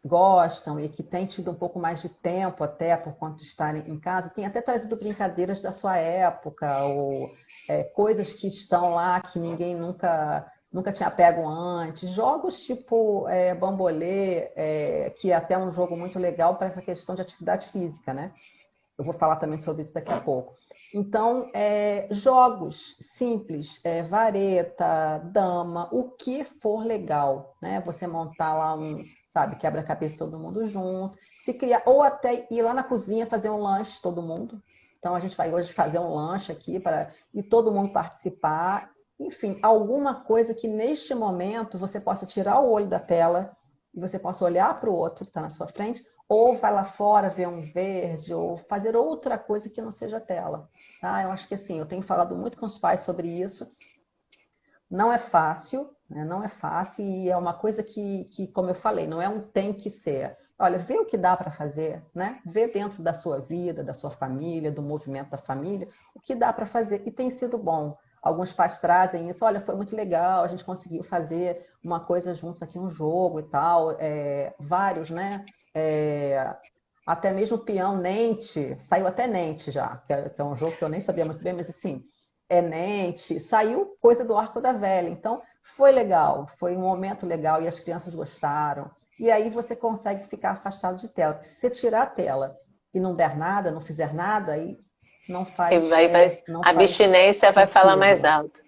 gostam e que têm tido um pouco mais de tempo até por conta de estarem em casa, têm até trazido brincadeiras da sua época ou coisas que estão lá que ninguém nunca tinha pego antes. Jogos tipo Bambolê, que é até um jogo muito legal para essa questão de atividade física, né? Eu vou falar também sobre isso daqui a pouco. Então, jogos simples, vareta, dama, o que for legal, né? Você montar lá sabe, quebra-cabeça todo mundo junto, se criar, ou até ir lá na cozinha fazer um lanche todo mundo. Então, a gente vai hoje fazer um lanche aqui e todo mundo participar. Enfim, alguma coisa que neste momento você possa tirar o olho da tela e você possa olhar para o outro que está na sua frente, ou vai lá fora ver um verde, ou fazer outra coisa que não seja tela. Tá? Eu acho que assim, eu tenho falado muito com os pais sobre isso. Não é fácil, né? Não é fácil, e é uma coisa que, como eu falei, não é um tem que ser. Olha, vê o que dá para fazer, né? Vê dentro da sua vida, da sua família, do movimento da família, o que dá para fazer. E tem sido bom. Alguns pais trazem isso, olha, foi muito legal, a gente conseguiu fazer uma coisa juntos aqui, um jogo e tal. Vários, né? Até mesmo peão, Nente, saiu até Nente já, que é um jogo que eu nem sabia muito bem, mas assim, Nente, saiu coisa do Arco da Velha. Então, foi legal, foi um momento legal e as crianças gostaram. E aí você consegue ficar afastado de tela. Porque se você tirar a tela e não der nada, não fizer nada, aí não faz, não A faz abstinência vai falar mais sentido. alto.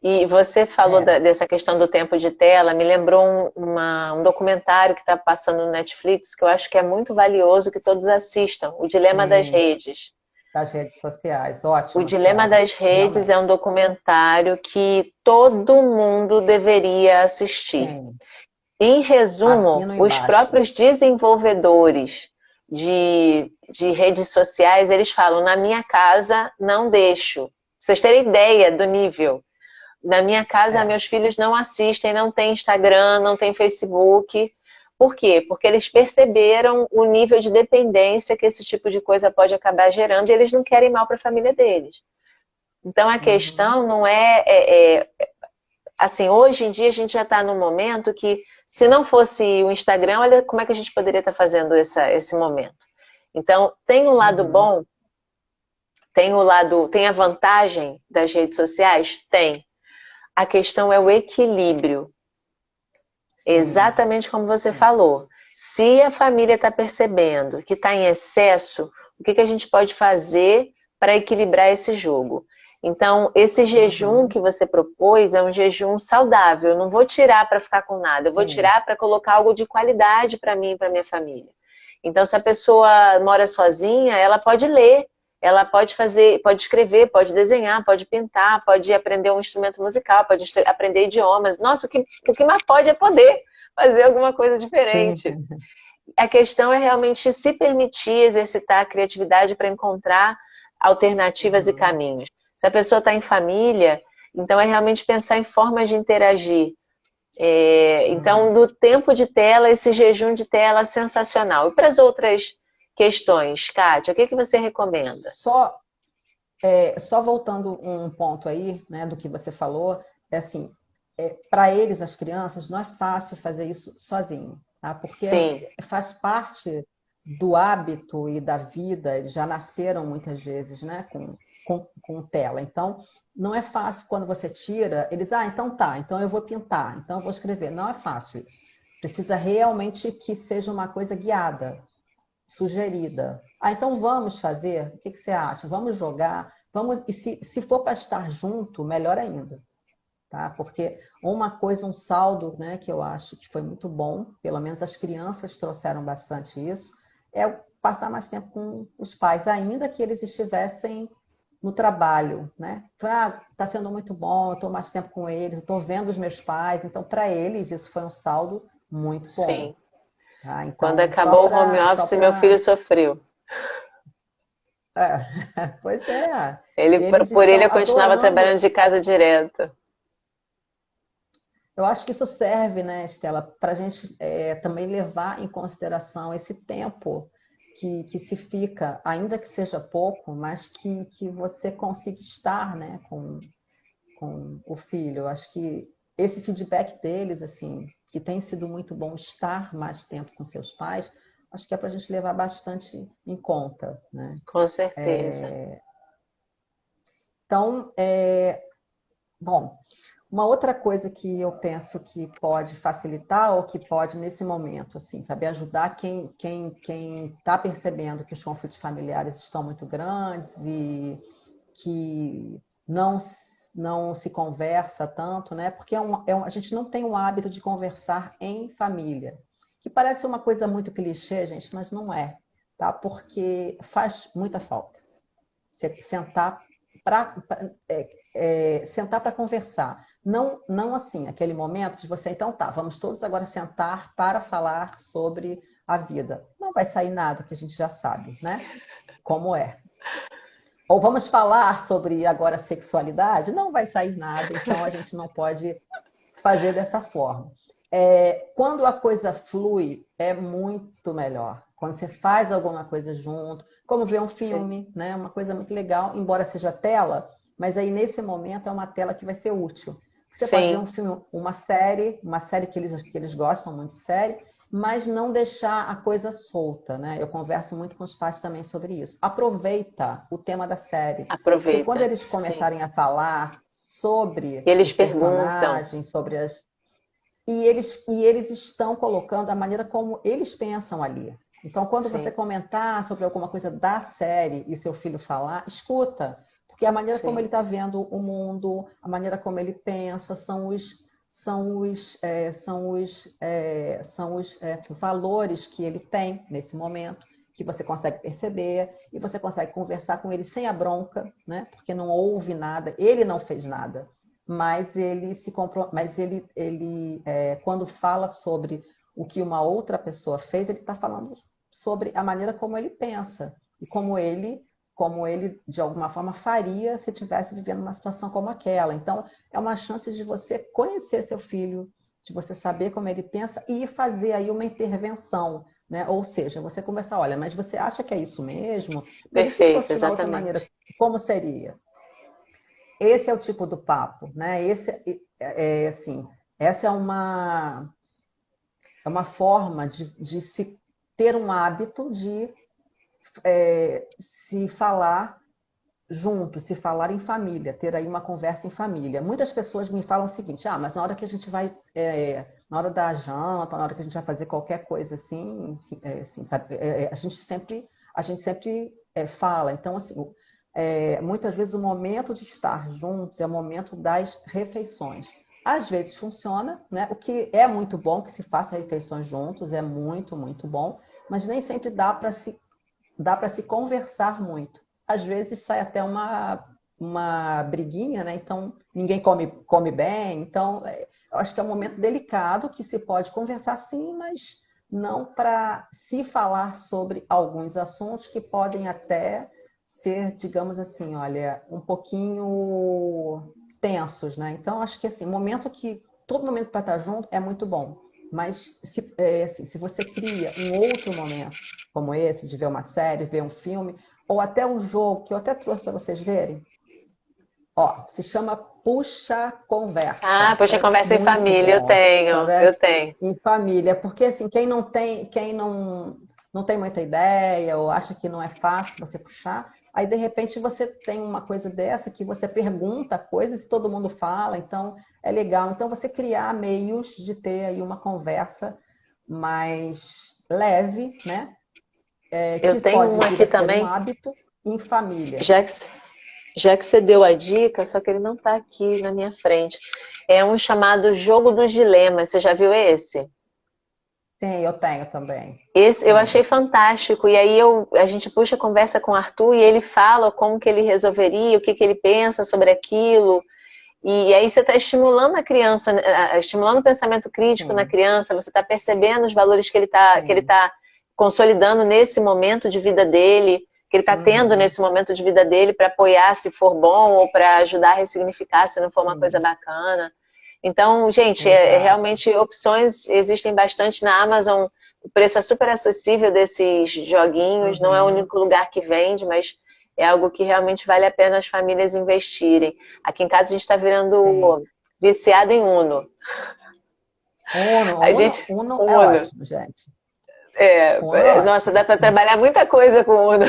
E você falou É, dessa questão do tempo de tela, me lembrou um documentário que está passando no Netflix, que eu acho que é muito valioso que todos assistam, O Dilema das sim, Redes. das redes sociais, O ótima Dilema série, das Redes é um realmente. documentário que todo mundo deveria assistir. Sim, Em resumo, assino os embaixo. próprios desenvolvedores de redes sociais, eles falam, na minha casa não deixo. Pra vocês terem ideia do nível. Na minha casa, É. meus filhos não assistem, não tem Instagram, não tem Facebook. Por quê? Porque eles perceberam o nível de dependência que esse tipo de coisa pode acabar gerando e eles não querem mal para a família deles. Então a Uhum. questão não assim, hoje em dia a gente já está num momento que, se não fosse o Instagram, olha como é que a gente poderia estar fazendo esse momento. Então, tem o lado Uhum. bom, tem a vantagem das redes sociais? Tem. A questão é o equilíbrio. Sim. Exatamente como você Sim. falou. Se a família está percebendo que está em excesso, o que a gente pode fazer para equilibrar esse jogo? Então, esse jejum Uhum. que você propôs é um jejum saudável. Eu não vou tirar para ficar com nada, eu vou Sim. tirar para colocar algo de qualidade para mim e para minha família. Então, se a pessoa mora sozinha, ela pode ler, ela pode fazer, pode escrever, pode desenhar, pode pintar, pode aprender um instrumento musical, pode aprender idiomas. Nossa, o que mais pode é poder fazer alguma coisa Sim. diferente. A questão é realmente se permitir exercitar a criatividade para encontrar alternativas e Uhum. caminhos. Se a pessoa está em família, então é realmente pensar em formas de interagir. Então, Uhum. no tempo de tela, esse jejum de tela é sensacional. E para as outras questões, Kátia, o que você recomenda? Só, só voltando um ponto aí, né, do que você falou, é assim, para eles, as crianças, não é fácil fazer isso sozinho, tá? Porque Sim, faz parte do hábito e da vida, eles já nasceram muitas vezes, né, com tela. Então, não é fácil quando você tira, eles, então tá, então eu vou pintar, então eu vou escrever. Não é fácil isso. Precisa realmente que seja uma coisa guiada, sugerida. Então vamos fazer? O que você acha? Vamos jogar? Vamos, e se for para estar junto, melhor ainda, tá? Porque uma coisa, um saldo, né, que eu acho que foi muito bom, pelo menos as crianças trouxeram bastante isso, é passar mais tempo com os pais, ainda que eles estivessem no trabalho, né? Tá sendo muito bom, eu estou mais tempo com eles, estou vendo os meus pais, então para eles isso foi um saldo muito bom, sim. tá? Quando Então acabou o home só office, meu filho para sofreu. é, pois é, eles Por ele, estão eu continuava adorando. trabalhando de casa direto. Eu acho que isso serve, né, Estela, para a gente também levar em consideração esse tempo que se fica, ainda que seja pouco, mas que você consiga estar, né, com o filho. Eu acho que esse feedback deles, assim, que tem sido muito bom estar mais tempo com seus pais, acho que é para a gente levar bastante em conta, né? Com certeza. Então, bom, uma outra coisa que eu penso que pode facilitar ou que pode, nesse momento, assim, saber ajudar quem está percebendo que os conflitos familiares estão muito grandes e que não, não se conversa tanto, né? Porque a gente não tem o hábito de conversar em família, que parece uma coisa muito clichê, gente, mas não é, tá? Porque faz muita falta. Você para sentar para conversar. Não, não assim, aquele momento de você, então tá, vamos todos agora sentar para falar sobre a vida. Não vai sair nada que a gente já sabe, né? Como é. Ou vamos falar sobre agora sexualidade? Não vai sair nada, então a gente não pode fazer dessa forma. Quando a coisa flui, é muito melhor. Quando você faz alguma coisa junto, como ver um Sim, filme, né? Uma coisa muito legal, embora seja tela, mas aí nesse momento é uma tela que vai ser útil. Você pode ver sim, um filme, uma série que eles gostam muito de série, mas não deixar a coisa solta, né? Eu converso muito com os pais também sobre isso. Aproveita o tema da série, porque quando aproveita. eles Sim. começarem a falar E sobre eles os perguntam. personagens, sobre as e eles estão colocando a maneira como eles pensam ali. Então, quando você Sim, comentar sobre alguma coisa da série e seu filho falar, escuta, porque a maneira como ele sim, está vendo o mundo, a maneira como ele pensa, são os valores que ele tem nesse momento, que você consegue perceber e você consegue conversar com ele sem a bronca, né? Porque não houve nada, ele não fez nada, mas ele quando fala sobre o que uma outra pessoa fez, ele está falando sobre a maneira como ele pensa e como ele de alguma forma faria se estivesse vivendo uma situação como aquela. Então, é uma chance de você conhecer seu filho, de você saber como ele pensa e fazer aí uma intervenção, né? Ou seja, você conversar, olha, mas você acha que é isso mesmo? Mas e se perfeito, fosse de uma outra maneira, exatamente. como seria? esse é o tipo do papo, né? Assim, essa é uma forma de se ter um hábito de se falar junto, se falar em família, ter aí uma conversa em família. Muitas pessoas me falam o seguinte, mas na hora que a gente vai, na hora da janta, na hora que a gente vai fazer qualquer coisa assim, assim sabe? A gente sempre fala. Então, assim, muitas vezes o momento de estar juntos é o momento das refeições. Às vezes funciona, né? O que é muito bom que se faça refeições juntos, é muito, muito bom, mas nem sempre dá para se conversar muito. Às vezes sai até uma briguinha, né? Então ninguém come bem. Então, eu acho que é um momento delicado que se pode conversar sim, mas não para se falar sobre alguns assuntos que podem até ser, digamos assim, olha, um pouquinho tensos, né? Então, acho que assim, todo momento para estar junto é muito bom. Mas assim, se você cria um outro momento, como esse, de ver uma série, ver um filme, ou até um jogo que eu até trouxe para vocês verem, ó, se chama Puxa Ah, Conversa. poxa, É conversa em muito família, bom. Tá vendo? eu tenho. Em família, porque assim, quem não tem muita ideia ou acha que não é fácil você puxar, aí de repente você tem uma coisa dessa que você pergunta coisas e todo mundo fala, então é legal. Então você criar meios de ter aí uma conversa mais leve, né? Eu Que tenho pode um vir aqui a ser um também, hábito em família. já que, já que você deu a dica, só que ele não está aqui na minha frente. É um chamado Jogo dos Dilemas. Você já viu esse? Sim, eu tenho também. Esse eu achei Sim. fantástico. E aí a gente puxa a conversa com o Arthur e ele fala como que ele resolveria, o que que ele pensa sobre aquilo. E aí você está estimulando a criança, estimulando o pensamento crítico na Sim, criança, você está percebendo os valores que ele sim. tá consolidando nesse momento de vida dele, que ele está tendo Uhum, nesse momento de vida dele para apoiar se for bom ou para ajudar a ressignificar se não for uma coisa sim. bacana. Então, gente, Exato. realmente opções existem bastante na Amazon. O preço é super acessível desses joguinhos, não é o Uhum, único lugar que vende, mas é algo que realmente vale a pena as famílias investirem. Aqui em casa a gente está sim. virando viciado em Uno. Uno, A Uno, gente. Uno é Uno. ótimo, gente. Uno é Nossa, ótimo. dá para trabalhar muita coisa com Uno.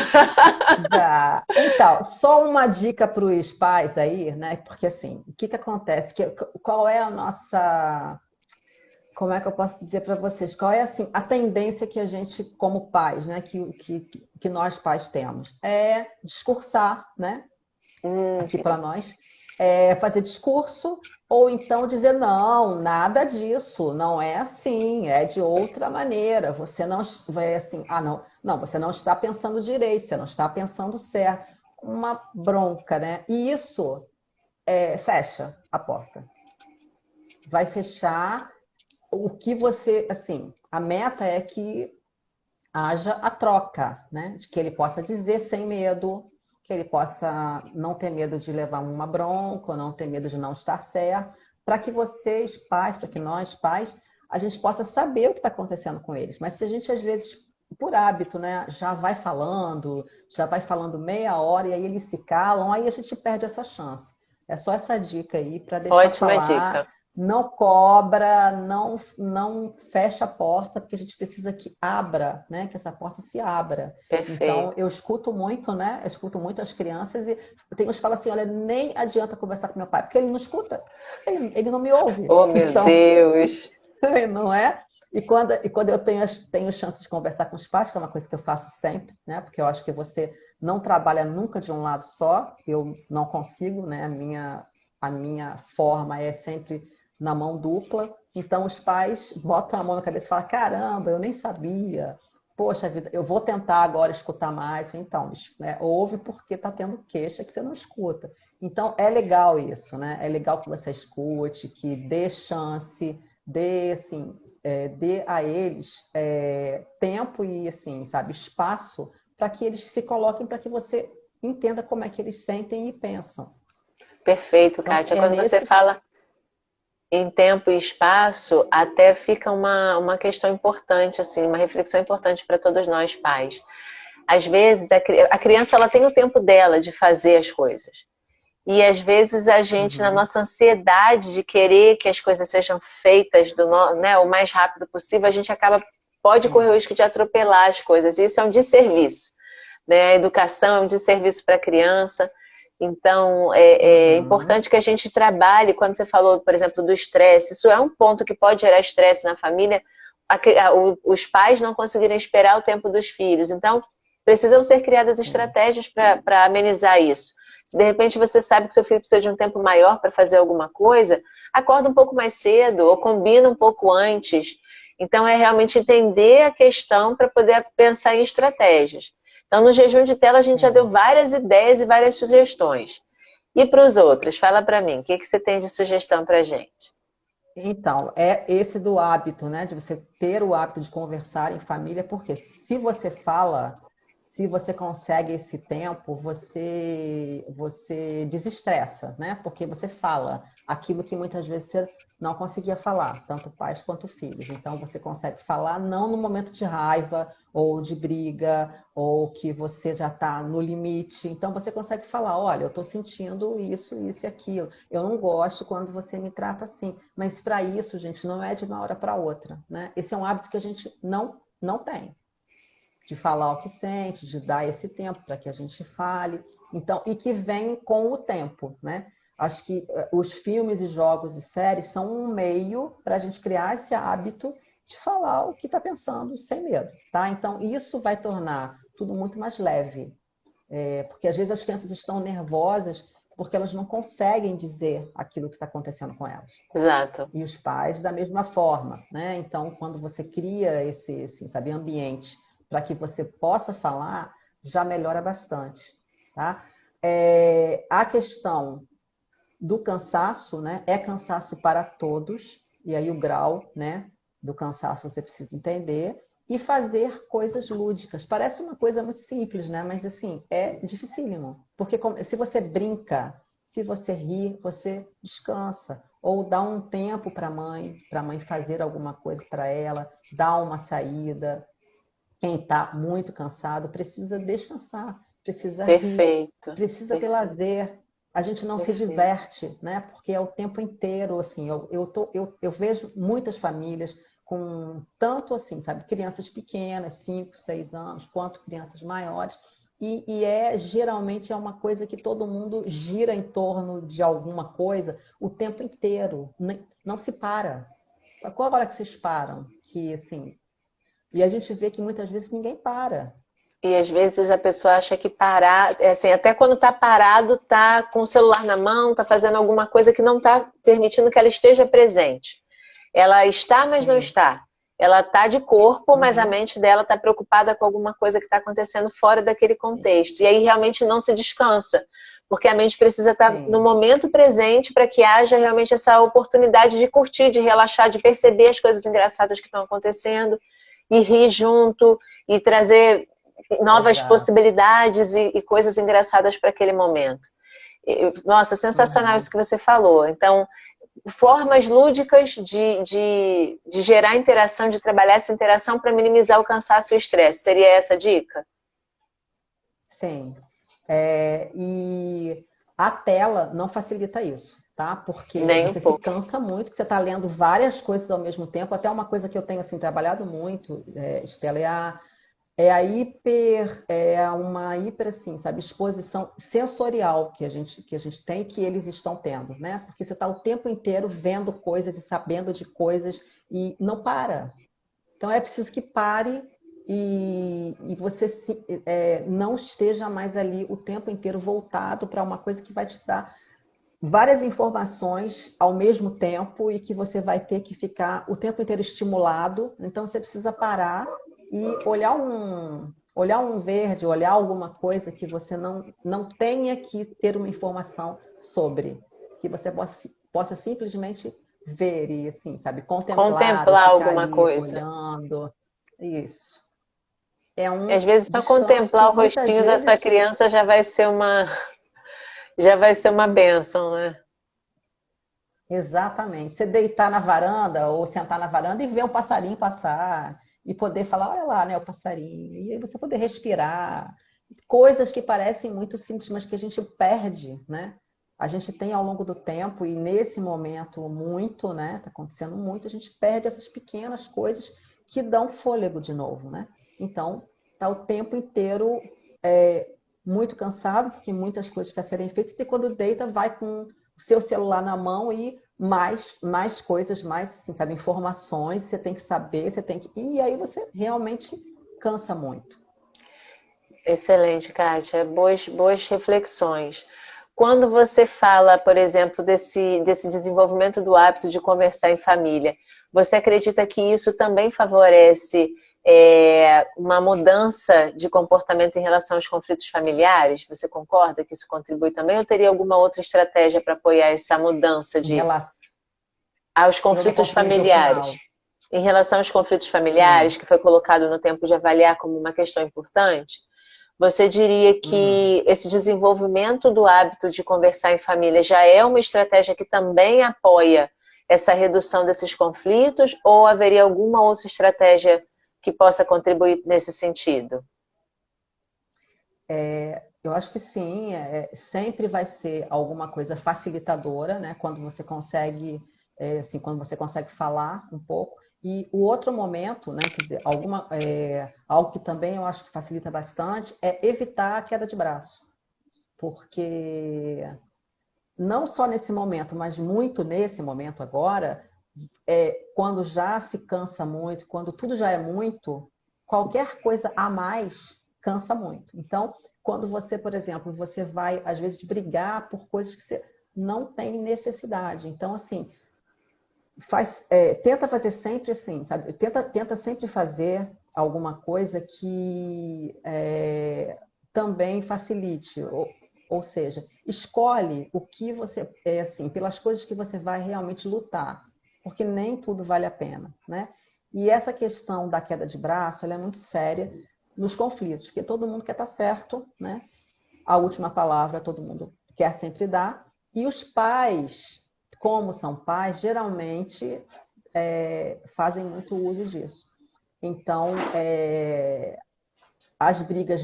Dá. Então, só uma dica para os pais aí, né? Porque assim, o que que acontece? Qual é a nossa, como é que eu posso dizer para vocês? Qual é assim a tendência que a gente, como pais, né? Que nós pais temos? É discursar, né? Aqui para nós, fazer discurso ou então dizer não, nada disso, não é assim, é de outra maneira. Você não vai assim, não, não, você não está pensando direito, você não está pensando certo. Uma bronca, né? E isso fecha a porta. Vai fechar o que você, assim, a meta é que haja a troca, né? De que ele possa dizer sem medo, que ele possa não ter medo de levar uma bronca, não ter medo de não estar certo, para que vocês, pais, para que nós, pais, a gente possa saber o que está acontecendo com eles. Mas se a gente, às vezes, por hábito, né, já vai falando meia hora e aí eles se calam, aí a gente perde essa chance. É só essa dica aí para deixar Ótima falar, dica. não cobra, não fecha a porta, porque a gente precisa que abra, né? Que essa porta se abra. Então, Perfeito. eu escuto muito, né? Eu escuto muito as crianças e tem uns que falam assim, olha, nem adianta conversar com meu pai, porque ele não escuta, ele não me ouve. Oh, meu Então, Deus. não é? E quando eu tenho chance de conversar com os pais, que é uma coisa que eu faço sempre, né? Porque eu acho que você não trabalha nunca de um lado só, eu não consigo, né? A minha forma é sempre na mão dupla. Então, os pais botam a mão na cabeça e falam: caramba, eu nem sabia. Poxa vida, eu vou tentar agora escutar mais. Então, né, ouve porque está tendo queixa que você não escuta. Então, é legal isso, né? É legal que você escute, que dê chance, dê, assim, dê a eles tempo e, assim, sabe, espaço para que eles se coloquem, para que você entenda como é que eles sentem e pensam. Perfeito, Então, Kátia. Quando você fala em tempo e espaço, até fica uma questão importante, assim, uma reflexão importante para todos nós pais. Às vezes, a criança ela tem o tempo dela de fazer as coisas. E às vezes a gente, na Uhum. nossa ansiedade de querer que as coisas sejam feitas né, o mais rápido possível, a gente pode correr o Sim. risco de atropelar as coisas. Isso é um desserviço, né? A educação é um desserviço para a criança. Então, é Uhum. importante que a gente trabalhe, quando você falou, por exemplo, do estresse, isso é um ponto que pode gerar estresse na família, os pais não conseguirem esperar o tempo dos filhos. Então, precisam ser criadas Sim. estratégias para amenizar isso. Se de repente você sabe que seu filho precisa de um tempo maior para fazer alguma coisa, acorda um pouco mais cedo ou combina um pouco antes. Então, é realmente entender a questão para poder pensar em estratégias. Então, no jejum de tela, a gente já deu Sim. várias ideias e várias sugestões. E para os outros? Fala para mim, o que você tem de sugestão para a gente? Então, é esse do hábito, né? De você ter o hábito de conversar em família, porque se você fala, se você consegue esse tempo, você desestressa, né? Porque você fala aquilo que muitas vezes você não conseguia falar, tanto pais quanto filhos. Então, você consegue falar não no momento de raiva ou de briga, ou que você já está no limite. Então, você consegue falar: olha, eu estou sentindo isso, isso e aquilo. Eu não gosto quando você me trata assim. Mas para isso, gente, não é de uma hora para outra, né? Esse é um hábito que a gente não tem, de falar o que sente, de dar esse tempo para que a gente fale. Então, e que vem com o tempo, né? Acho que os filmes e jogos e séries são um meio para a gente criar esse hábito de falar o que está pensando sem medo, tá? Então, isso vai tornar tudo muito mais leve, porque às vezes as crianças estão nervosas porque elas não conseguem dizer aquilo que está acontecendo com elas. Exato. E os pais da mesma forma, né? Então, quando você cria esse sabe, ambiente para que você possa falar, já melhora bastante, tá? A questão do cansaço, né? É cansaço para todos, e aí o grau, né, do cansaço você precisa entender, e fazer coisas lúdicas. Parece uma coisa muito simples, né? Mas assim, é dificílimo. Porque se você brinca, se você ri, você descansa. Ou dá um tempo para a mãe fazer alguma coisa para ela, dá uma saída. Quem está muito cansado precisa descansar, precisa rir, Perfeito. precisa ter Perfeito. lazer. A gente não se Perfeito. diverte, né? Porque é o tempo inteiro, assim. Eu vejo muitas famílias com tanto assim, sabe, crianças pequenas, 5, 6 anos, quanto crianças maiores. Geralmente é uma coisa que todo mundo gira em torno de alguma coisa o tempo inteiro. Não se para. Qual a hora que vocês param? Que assim, e a gente vê que muitas vezes ninguém para. E às vezes a pessoa acha que parar, assim, até quando está parado, está com o celular na mão, está fazendo alguma coisa que não está permitindo que ela esteja presente. Ela está, mas não Sim. está. Ela está de corpo, mas a Uhum. mente dela está preocupada com alguma coisa que está acontecendo fora daquele Sim. contexto. E aí realmente não se descansa, porque a mente precisa estar no Sim. momento presente para que haja realmente essa oportunidade de curtir, de relaxar, de perceber as coisas engraçadas que estão acontecendo e rir junto e trazer novas Exato. possibilidades e coisas engraçadas para aquele momento. Nossa, sensacional isso Uhum. que você falou. Então, formas lúdicas de gerar interação, de trabalhar essa interação para minimizar o cansaço e o estresse. Seria essa a dica? Sim. E a tela não facilita isso, tá? Porque Nem um você se pouco. cansa muito, que você está lendo várias coisas ao mesmo tempo. Até uma coisa que eu tenho assim trabalhado muito, Estela, é uma hiper assim, sabe, exposição sensorial que a gente tem, que eles estão tendo, né? Porque você está o tempo inteiro vendo coisas e sabendo de coisas e não para. Então é preciso que pare e você não esteja mais ali o tempo inteiro voltado para uma coisa que vai te dar várias informações ao mesmo tempo e que você vai ter que ficar o tempo inteiro estimulado. Então você precisa parar e olhar um verde, olhar alguma coisa que você não tenha que ter uma informação sobre, que você possa simplesmente ver e assim, sabe, contemplar ou Contemplar ficar alguma ali coisa. olhando. Isso. É um Às vezes só descanso que contemplar o muitas rostinho da sua vezes. criança já vai ser uma bênção, né? Exatamente. Você deitar na varanda ou sentar na varanda e ver um passarinho passar e poder falar, olha lá, né, o passarinho. E aí você poder respirar. Coisas que parecem muito simples, mas que a gente perde, né? a gente tem ao longo do tempo, e nesse momento muito, né? Está acontecendo muito, a gente perde essas pequenas coisas que dão fôlego de novo, né? Então, está o tempo inteiro muito cansado, porque muitas coisas para serem feitas, e quando deita, vai com o seu celular na mão e mais coisas, mais, assim, sabe, informações, você tem que saber, você tem que... E aí você realmente cansa muito. Excelente, Kátia. Boas reflexões. Quando você fala, por exemplo, desse desenvolvimento do hábito de conversar em família, você acredita que isso também favorece uma mudança de comportamento em relação aos conflitos familiares? Você concorda que isso contribui também? Ou teria alguma outra estratégia para apoiar essa mudança Em relação aos eu não conflitos compreendi o familiares? final. Em relação aos conflitos familiares, Sim. que foi colocado no tempo de avaliar como uma questão importante, você diria Uhum. que esse desenvolvimento do hábito de conversar em família já é uma estratégia que também apoia essa redução desses conflitos, ou haveria alguma outra estratégia que possa contribuir nesse sentido? Eu acho que sim, sempre vai ser alguma coisa facilitadora, né? Quando você consegue, assim, quando você consegue falar um pouco. E o outro momento, né? Quer dizer, algo que também eu acho que facilita bastante é evitar a queda de braço, porque não só nesse momento, mas muito nesse momento agora, quando já se cansa muito, quando tudo já é muito, qualquer coisa a mais cansa muito. Então, quando você, por exemplo, você vai, às vezes, brigar por coisas que você não tem necessidade. Então, assim, tenta fazer sempre assim, sabe? Tenta sempre fazer alguma coisa que também facilite. Ou seja, escolhe o que você, assim, pelas coisas que você vai realmente lutar, porque nem tudo vale a pena, né? E essa questão da queda de braço, ela é muito séria nos conflitos, porque todo mundo quer estar certo, né? A última palavra todo mundo quer sempre dar, e os pais, como são pais, geralmente fazem muito uso disso. Então, as brigas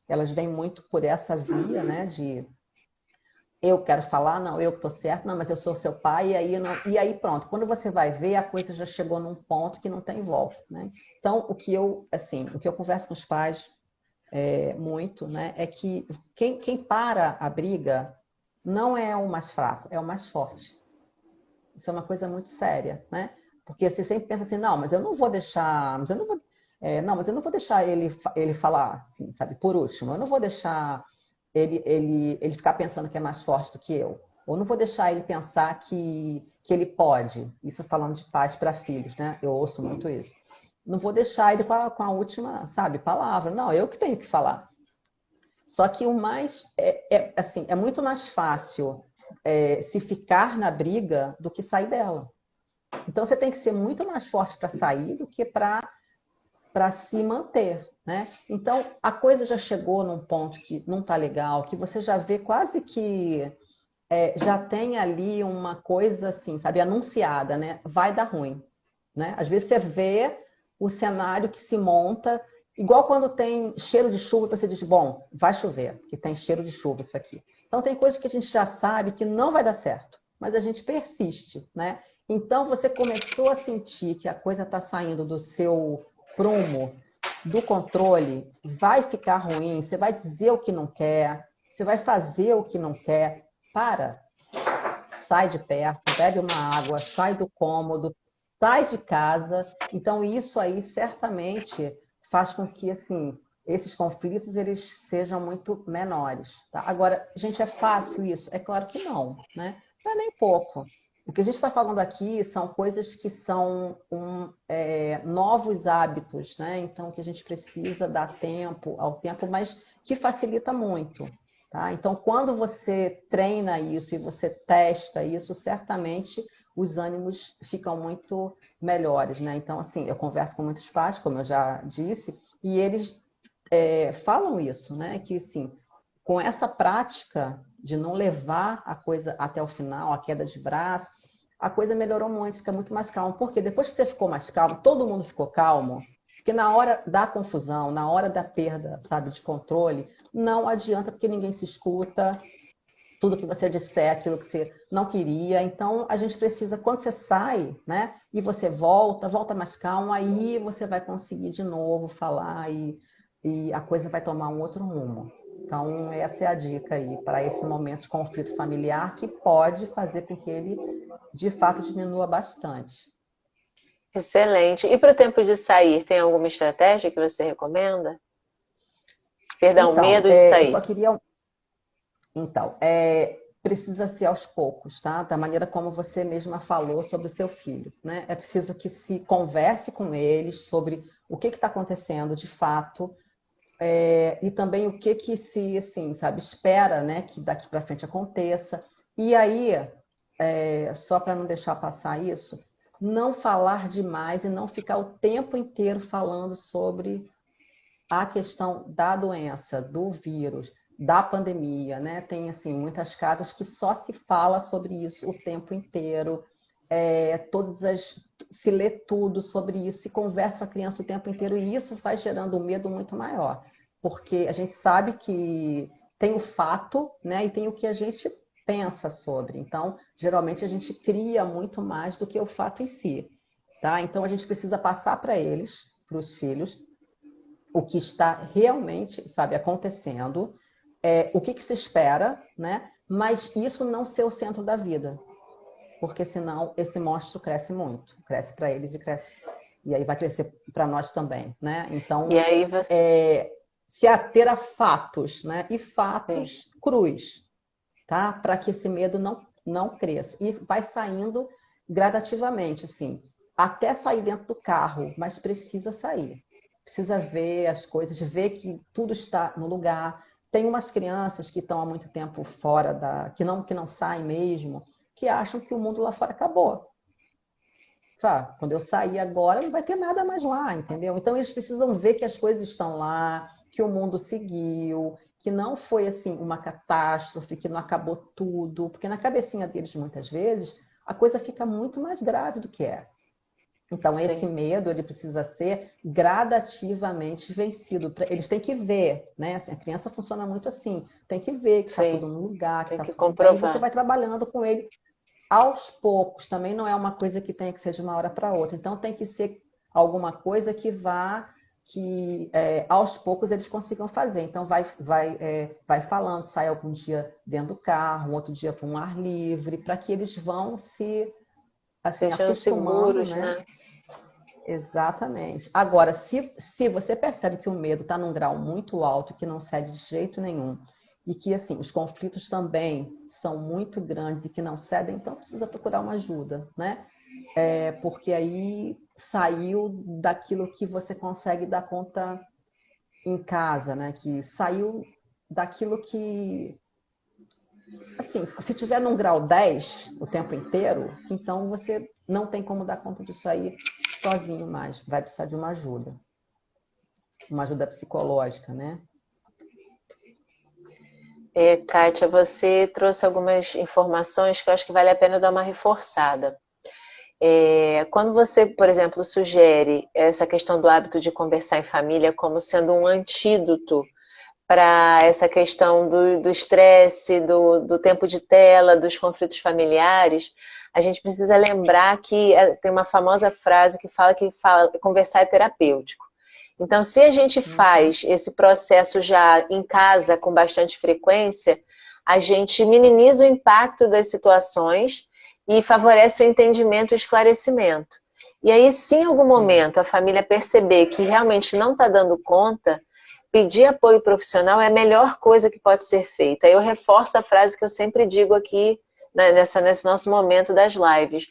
elas vêm muito por essa via, né, de eu quero falar, não, eu que estou certo, não, mas eu sou seu pai, e aí pronto, quando você vai ver, a coisa já chegou num ponto que não tem volta, né? Então, o que eu converso com os pais muito, né, é que quem para a briga não é o mais fraco, é o mais forte. Isso é uma coisa muito séria, né? Porque você sempre pensa assim, não, mas eu não vou deixar, mas eu não vou, mas eu não vou deixar ele falar, assim, sabe, por último. Eu não vou deixar ele ficar pensando que é mais forte do que eu. Ou não vou deixar ele pensar que ele pode. Isso falando de pais para filhos, né? Eu ouço muito isso. Não vou deixar ele com a última, sabe, palavra. Não, eu que tenho que falar. Só que o mais assim, é muito mais fácil se ficar na briga do que sair dela. Então você tem que ser muito mais forte para sair do que para se manter, né? Então a coisa já chegou num ponto que não está legal, que você já vê quase que já tem ali uma coisa assim, sabe, anunciada, né? Vai dar ruim, né? Às vezes você vê o cenário que se monta, igual quando tem cheiro de chuva, você diz, bom, vai chover, que tem cheiro de chuva isso aqui. Então tem coisas que a gente já sabe que não vai dar certo, mas a gente persiste, né? Então você começou a sentir que a coisa está saindo do seu prumo, do controle, vai ficar ruim, você vai dizer o que não quer, você vai fazer o que não quer. Para, sai de perto, bebe uma água, sai do cômodo, sai de casa. Então, isso aí certamente faz com que, assim, esses conflitos eles sejam muito menores. Tá? Agora, gente, é fácil isso? É claro que não, né? Não é nem pouco. O que a gente está falando aqui são coisas que são novos hábitos, né? Então, que a gente precisa dar tempo ao tempo, mas que facilita muito. Tá? Então, quando você treina isso e você testa isso, certamente os ânimos ficam muito melhores, né? Então, assim, eu converso com muitos pais, como eu já disse, e eles falam isso, né? Que, assim, com essa prática de não levar a coisa até o final, a queda de braço, a coisa melhorou muito, fica muito mais calmo. Porque depois que você ficou mais calmo, todo mundo ficou calmo, porque na hora da confusão, na hora da perda, sabe, de controle, não adianta porque ninguém se escuta, tudo que você disser, aquilo que você não queria. Então, a gente precisa, quando você sai, né, e você volta mais calmo, aí você vai conseguir de novo falar e a coisa vai tomar um outro rumo. Então, essa é a dica aí para esse momento de conflito familiar que pode fazer com que ele, de fato, diminua bastante. Excelente. E para o tempo de sair, tem alguma estratégia que você recomenda? Perdão, Então, medo de eu sair. só queria. Então, precisa ser aos poucos, tá? Da maneira como você mesma falou sobre o seu filho, né? É preciso que se converse com eles sobre o que está acontecendo de fato, e também o que se, assim, sabe, espera, né, que daqui para frente aconteça. E aí, só para não deixar passar isso, não falar demais e não ficar o tempo inteiro falando sobre a questão da doença, do vírus, da pandemia, né? Tem assim muitas casas que só se fala sobre isso o tempo inteiro. Se lê tudo sobre isso, se conversa com a criança o tempo inteiro e isso vai gerando um medo muito maior, porque a gente sabe que tem o fato, né? E tem o que a gente pensa sobre. Então, geralmente a gente cria muito mais do que o fato em si, tá? Então a gente precisa passar para eles, para os filhos, o que está realmente, sabe, acontecendo, o que se espera, né? Mas isso não ser o centro da vida, porque senão esse monstro cresce muito, cresce para eles e aí vai crescer para nós também, né? E Então, aí você. se ater a fatos, né? E Sim, fatos crus, tá? Para que esse medo não cresça e vai saindo gradativamente, assim, até sair dentro do carro, mas precisa sair. Precisa ver as coisas, ver que tudo está no lugar. Tem umas crianças que estão há muito tempo fora que não saem mesmo, que acham que o mundo lá fora acabou. Quando eu sair agora, não vai ter nada mais lá, entendeu? Então eles precisam ver que as coisas estão lá, que o mundo seguiu, que não foi assim uma catástrofe, que não acabou tudo, porque na cabecinha deles muitas vezes a coisa fica muito mais grave do que é. Então, esse sim, medo ele precisa ser gradativamente vencido. Eles têm que ver, né? Assim, a criança funciona muito assim. Tem que ver que está tudo sim. no lugar, que Tem está que tudo bem. E você comprovar. vai trabalhando com ele aos poucos. Também não é uma coisa que tem que ser de uma hora para outra. Então, tem que ser alguma coisa que aos poucos eles consigam fazer. Então, vai falando, sai algum dia dentro do carro, um outro dia para um ar livre, para que eles vão se assim Sejam acostumando, seguros, né? né? Exatamente. Agora, se você percebe que o medo está num grau muito alto, que não cede de jeito nenhum, e que assim os conflitos também são muito grandes e que não cedem, então precisa procurar uma ajuda, né? Porque aí saiu daquilo que você consegue dar conta em casa, né? Que saiu daquilo que, assim, se tiver num grau 10 o tempo inteiro, então você não tem como dar conta disso aí sozinho mais. Vai precisar de uma ajuda psicológica, né? Kátia, você trouxe algumas informações que eu acho que vale a pena dar uma reforçada. Quando você, por exemplo, sugere essa questão do hábito de conversar em família como sendo um antídoto para essa questão do estresse, do tempo de tela, dos conflitos familiares, a gente precisa lembrar que tem uma famosa frase que fala conversar é terapêutico. Então, se a gente Uhum. faz esse processo já em casa com bastante frequência, a gente minimiza o impacto das situações e favorece o entendimento e o esclarecimento. E aí, se em algum Sim. momento a família perceber que realmente não está dando conta, pedir apoio profissional é a melhor coisa que pode ser feita. Eu reforço a frase que eu sempre digo aqui, né, nesse nosso momento das lives.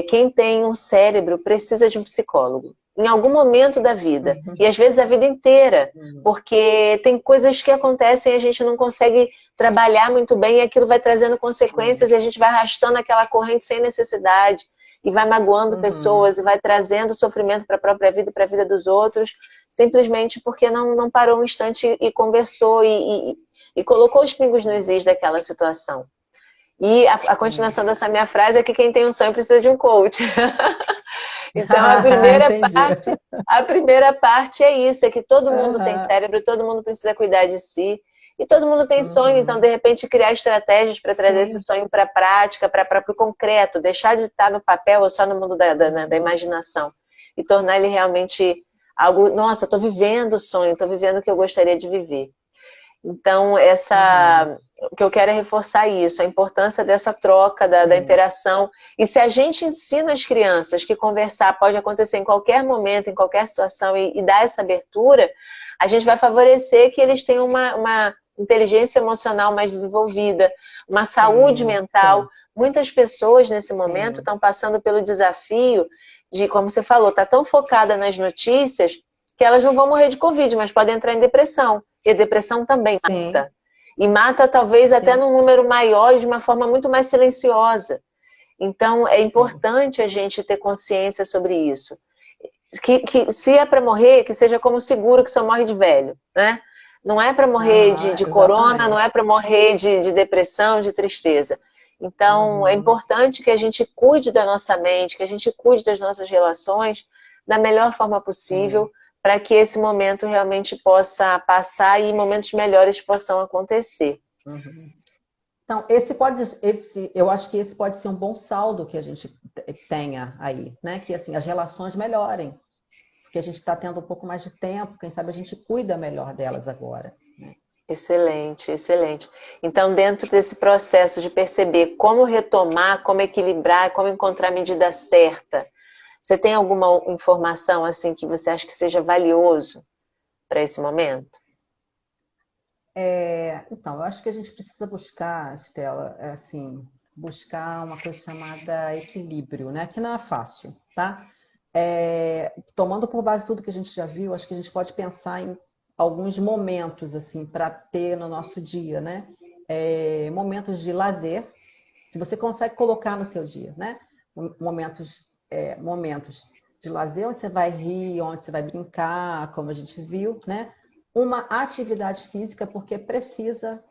Quem tem um cérebro precisa de um psicólogo. Em algum momento da vida. Uhum. E às vezes a vida inteira. Uhum. Porque tem coisas que acontecem e a gente não consegue trabalhar muito bem e aquilo vai trazendo consequências e a gente vai arrastando aquela corrente sem necessidade e vai magoando Uhum. pessoas e vai trazendo sofrimento para a própria vida e para a vida dos outros, simplesmente porque não parou um instante e conversou e colocou os pingos nos is daquela situação. E a continuação dessa minha frase é que quem tem um sonho precisa de um coach. Então Entendi. a primeira parte é isso, é que todo mundo tem Uhum. cérebro, todo mundo precisa cuidar de si. E todo mundo tem sonho, então, Uhum. de repente, criar estratégias para trazer esse Sim. sonho para a prática, para o concreto, deixar de estar no papel ou só no mundo da Uhum. imaginação e tornar ele realmente algo, nossa, estou vivendo o sonho, estou vivendo o que eu gostaria de viver. Então, Uhum. o que eu quero é reforçar isso, a importância dessa troca, da Sim. interação. E se a gente ensina as crianças que conversar pode acontecer em qualquer momento, em qualquer situação, e dar essa abertura, a gente vai favorecer que eles tenham uma inteligência emocional mais desenvolvida, uma saúde Sim. mental. Sim. Muitas pessoas nesse momento Sim. estão passando pelo desafio de, como você falou, tá tão focada nas notícias que elas não vão morrer de Covid, mas podem entrar em depressão. E a depressão também Sim. mata. E mata talvez até Sim. num número maior e de uma forma muito mais silenciosa. Então é Sim. importante a gente ter consciência sobre isso. Que se é para morrer, que seja como seguro que só morre de velho, né? Não é para morrer Aham, de corona, não exatamente. é para morrer de depressão, de tristeza. Então é Uhum. importante que a gente cuide da nossa mente, que a gente cuide das nossas relações da melhor forma possível, Sim. para que esse momento realmente possa passar e momentos melhores possam acontecer. Uhum. Então, eu acho que esse pode ser um bom saldo que a gente tenha aí, né? Que assim, as relações melhorem, porque a gente está tendo um pouco mais de tempo, quem sabe a gente cuida melhor delas agora, né? Excelente, excelente. Então, dentro desse processo de perceber como retomar, como equilibrar, como encontrar a medida certa, você tem alguma informação assim que você acha que seja valioso para esse momento? Então, eu acho que a gente precisa buscar, Estela, assim, buscar uma coisa chamada equilíbrio, né? Que não é fácil, tá? Tomando por base tudo que a gente já viu, acho que a gente pode pensar em alguns momentos, assim, para ter no nosso dia, né? Momentos de lazer, se você consegue colocar no seu dia, né? Momentos de lazer, onde você vai rir, onde você vai brincar, como a gente viu, né? Uma atividade física, porque precisa.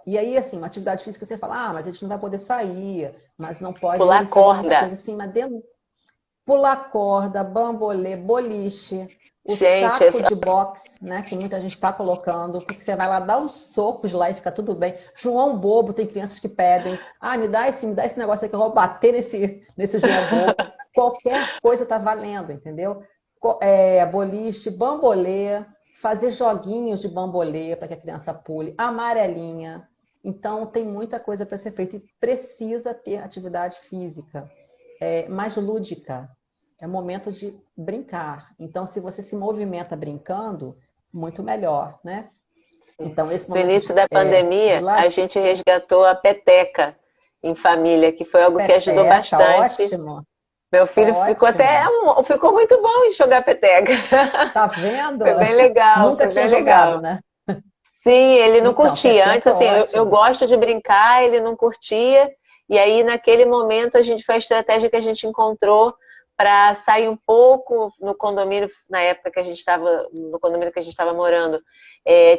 E aí, assim, uma atividade física, você fala, mas a gente não vai poder sair, mas não Pular pode fazer muita corda. coisa assim, mas dentro, pular corda, bambolê, boliche, o Gente, saco de boxe, né, que muita gente está colocando, porque você vai lá dar uns socos lá e fica tudo bem. João Bobo, tem crianças que pedem, me dá esse negócio aí que eu vou bater nesse João Bobo. Qualquer coisa tá valendo, entendeu? Boliche, bambolê, fazer joguinhos de bambolê para que a criança pule, amarelinha. Então, tem muita coisa para ser feita e precisa ter atividade física mais lúdica. É momento de brincar. Então, se você se movimenta brincando, muito melhor, né? sim. Então, esse No momento início de, da de pandemia, a lazer, gente resgatou a peteca em família, que foi algo que ajudou peteca, bastante. ótimo, Meu filho ótimo. ficou muito bom em jogar peteca. Tá vendo? Foi bem legal, Nunca foi tinha bem jogado, legal. né? Sim, ele não Então, curtia. Antes, peteca, assim, eu ótimo. gosto de brincar, ele não curtia. E aí, naquele momento, a gente foi a estratégia que a gente encontrou para sair um pouco no condomínio, na época que a gente estava, no condomínio que a gente estava morando,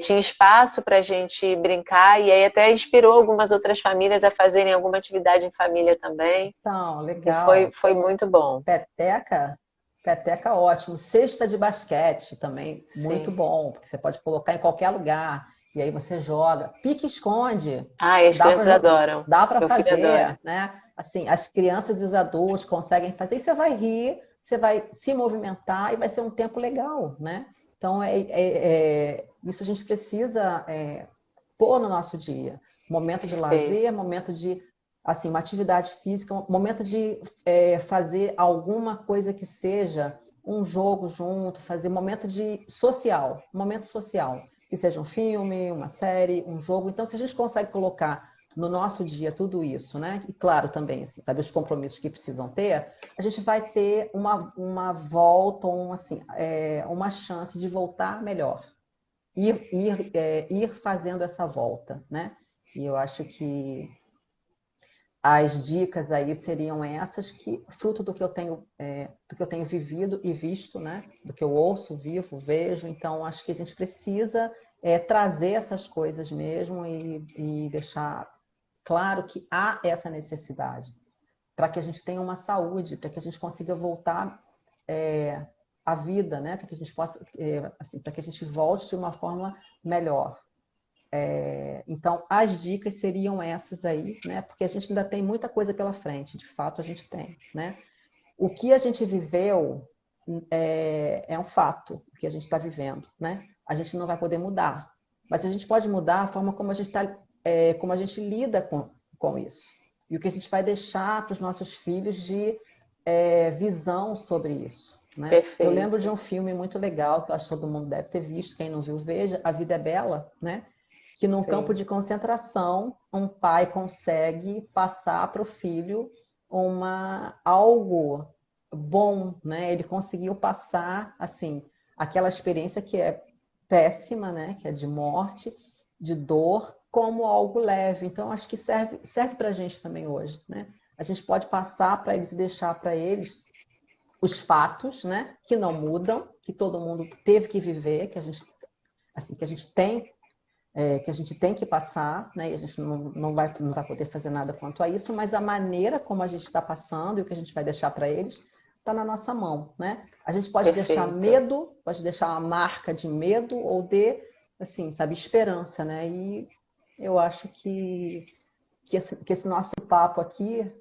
tinha espaço para a gente brincar, e aí até inspirou algumas outras famílias a fazerem alguma atividade em família também, Então, que foi, legal. foi muito bom. Peteca, peteca, ótimo. Cesta de basquete também, muito Sim. bom, porque você pode colocar em qualquer lugar e aí você joga. Pique-esconde, Ai, as dá crianças para adoram. dá para Meu filho adora. fazer, né? Assim, as crianças e os adultos conseguem fazer. E você vai rir, você vai se movimentar e vai ser um tempo legal, né? Então, isso a gente precisa pôr no nosso dia. Momento de Perfeito. lazer, momento de assim, uma atividade física, um momento de fazer alguma coisa que seja um jogo junto, fazer momento social, que seja um filme, uma série, um jogo. Então, se a gente consegue colocar no nosso dia tudo isso, né? E claro também, assim, sabe, os compromissos que precisam ter, a gente vai ter uma volta, uma chance de voltar melhor. Ir fazendo essa volta, né? E eu acho que as dicas aí seriam essas que fruto do que eu tenho vivido e visto, né? Do que eu ouço, vivo, vejo. Então acho que a gente precisa trazer essas coisas mesmo e deixar claro que há essa necessidade para que a gente tenha uma saúde, para que a gente consiga voltar à vida, né? Para que a gente possa, assim, para que a gente volte de uma forma melhor. Então, as dicas seriam essas aí, né? Porque a gente ainda tem muita coisa pela frente, de fato a gente tem, né? O que a gente viveu é um fato, o que a gente está vivendo, né? A gente não vai poder mudar, mas a gente pode mudar a forma como a gente como a gente lida com isso. E o que a gente vai deixar para os nossos filhos de visão sobre isso, né? Perfeito. Eu lembro de um filme muito legal, que eu acho que todo mundo deve ter visto, quem não viu, veja, A Vida é Bela, né? Que num campo de concentração, um pai consegue passar para o filho algo bom, né? Ele conseguiu passar, assim, aquela experiência que é péssima, né? Que é de morte, de dor, como algo leve. Então, acho que serve para a gente também hoje, né? A gente pode passar para eles e deixar para eles os fatos, né? Que não mudam, que todo mundo teve que viver, que a gente tem que passar, né? E a gente não vai poder fazer nada quanto a isso, mas a maneira como a gente está passando e o que a gente vai deixar para eles está na nossa mão, né? A gente pode deixar medo, pode deixar uma marca de medo ou de, assim, sabe, esperança, né? E eu acho que esse nosso papo aqui,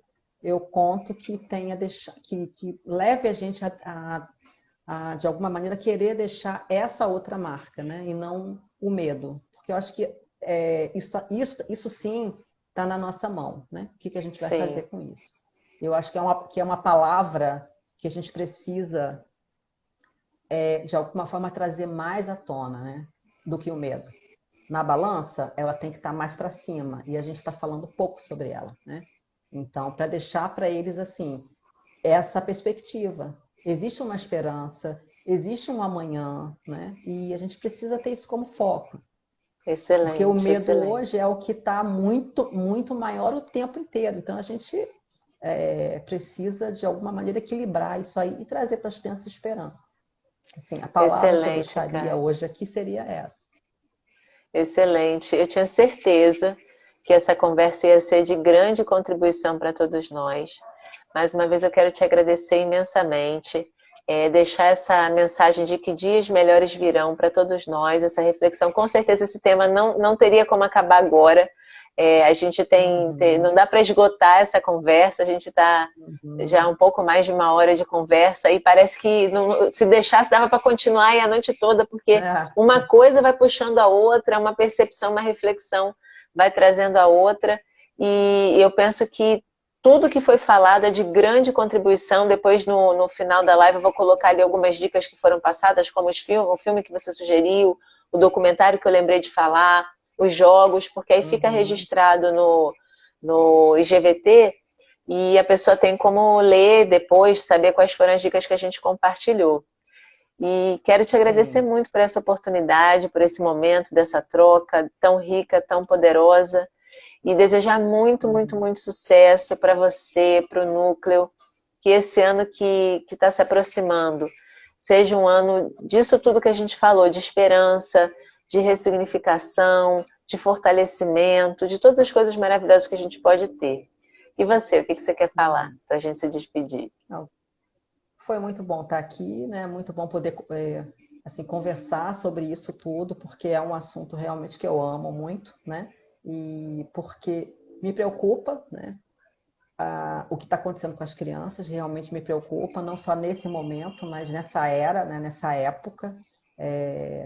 eu conto que que leve a gente de alguma maneira, querer deixar essa outra marca, né? E não o medo. Porque eu acho que isso sim está na nossa mão, né? O que a gente vai fazer com isso? Eu acho que é uma palavra que a gente precisa, de alguma forma, trazer mais à tona, né? Do que o medo. Na balança, ela tem que estar mais para cima, e a gente está falando pouco sobre ela, né? Então, para deixar para eles, assim, essa perspectiva. Existe uma esperança, existe um amanhã, né? E a gente precisa ter isso como foco. Excelente. Porque o medo hoje é o que está muito, muito maior o tempo inteiro. Então, a gente precisa, de alguma maneira, equilibrar isso aí e trazer para as crianças esperança. Assim, a palavra que eu deixaria Kátia. hoje aqui seria essa. Excelente. Eu tinha certeza que essa conversa ia ser de grande contribuição para todos nós. Mais uma vez eu quero te agradecer imensamente, deixar essa mensagem de que dias melhores virão para todos nós, essa reflexão. Com certeza esse tema não teria como acabar agora. A gente não dá para esgotar essa conversa, a gente está já um pouco mais de 1 hora de conversa e parece que se deixasse dava para continuar aí a noite toda, porque uma coisa vai puxando a outra, uma percepção, uma reflexão vai trazendo a outra, e eu penso que tudo que foi falado é de grande contribuição. Depois, no final da live, eu vou colocar ali algumas dicas que foram passadas, como o filme que você sugeriu, o documentário que eu lembrei de falar, os jogos, porque aí fica registrado no IGVT e a pessoa tem como ler depois, saber quais foram as dicas que a gente compartilhou. E quero te agradecer muito por essa oportunidade, por esse momento dessa troca tão rica, tão poderosa. E desejar muito, muito, muito sucesso para você, para o Núcleo, que esse ano que está se aproximando seja um ano disso tudo que a gente falou, de esperança, de ressignificação, de fortalecimento, de todas as coisas maravilhosas que a gente pode ter. E você, o que você quer falar para a gente se despedir? Foi muito bom estar aqui, né? Muito bom poder assim, conversar sobre isso tudo, porque é um assunto realmente que eu amo muito, né? E porque me preocupa, né? O que está acontecendo com as crianças realmente me preocupa, não só nesse momento, mas nessa era, né? Nessa época.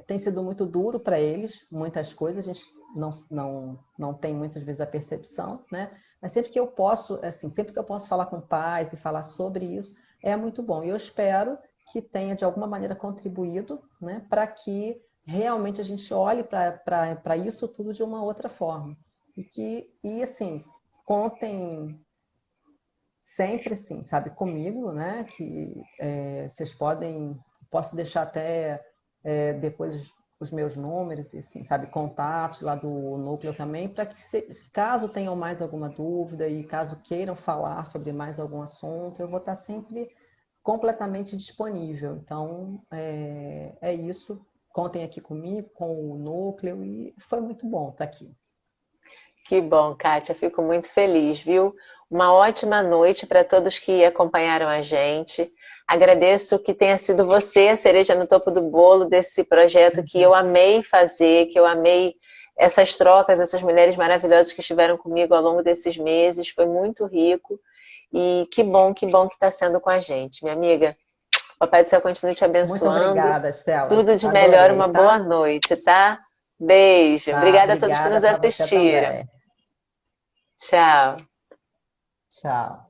Tem sido muito duro para eles, muitas coisas, a gente não tem muitas vezes a percepção, né? Mas sempre que eu posso, assim, sempre que eu posso falar com pais e falar sobre isso, é muito bom. E eu espero que tenha, de alguma maneira, contribuído, né? Para que realmente a gente olhe para isso tudo de uma outra forma. E assim, contem sempre, assim, sabe, comigo, né? Que vocês posso deixar até depois os meus números, assim, sabe, contatos lá do Núcleo também, para que caso tenham mais alguma dúvida e caso queiram falar sobre mais algum assunto, eu vou estar sempre completamente disponível. Então, é isso. Contem aqui comigo, com o Núcleo, e foi muito bom estar aqui. Que bom, Kátia, fico muito feliz, viu? Uma ótima noite para todos que acompanharam a gente. Agradeço que tenha sido você a cereja no topo do bolo desse projeto que eu amei fazer, que eu amei essas trocas, essas mulheres maravilhosas que estiveram comigo ao longo desses meses. Foi muito rico. E que bom que está sendo com a gente. Minha amiga, Papai do Céu continue te Muito abençoando. obrigada, Estela. Tudo de melhor, Adorei, uma boa tá? noite, tá? Beijo. Tá, Obrigada a todos que obrigada nos para você assistiram. também. Tchau. Tchau.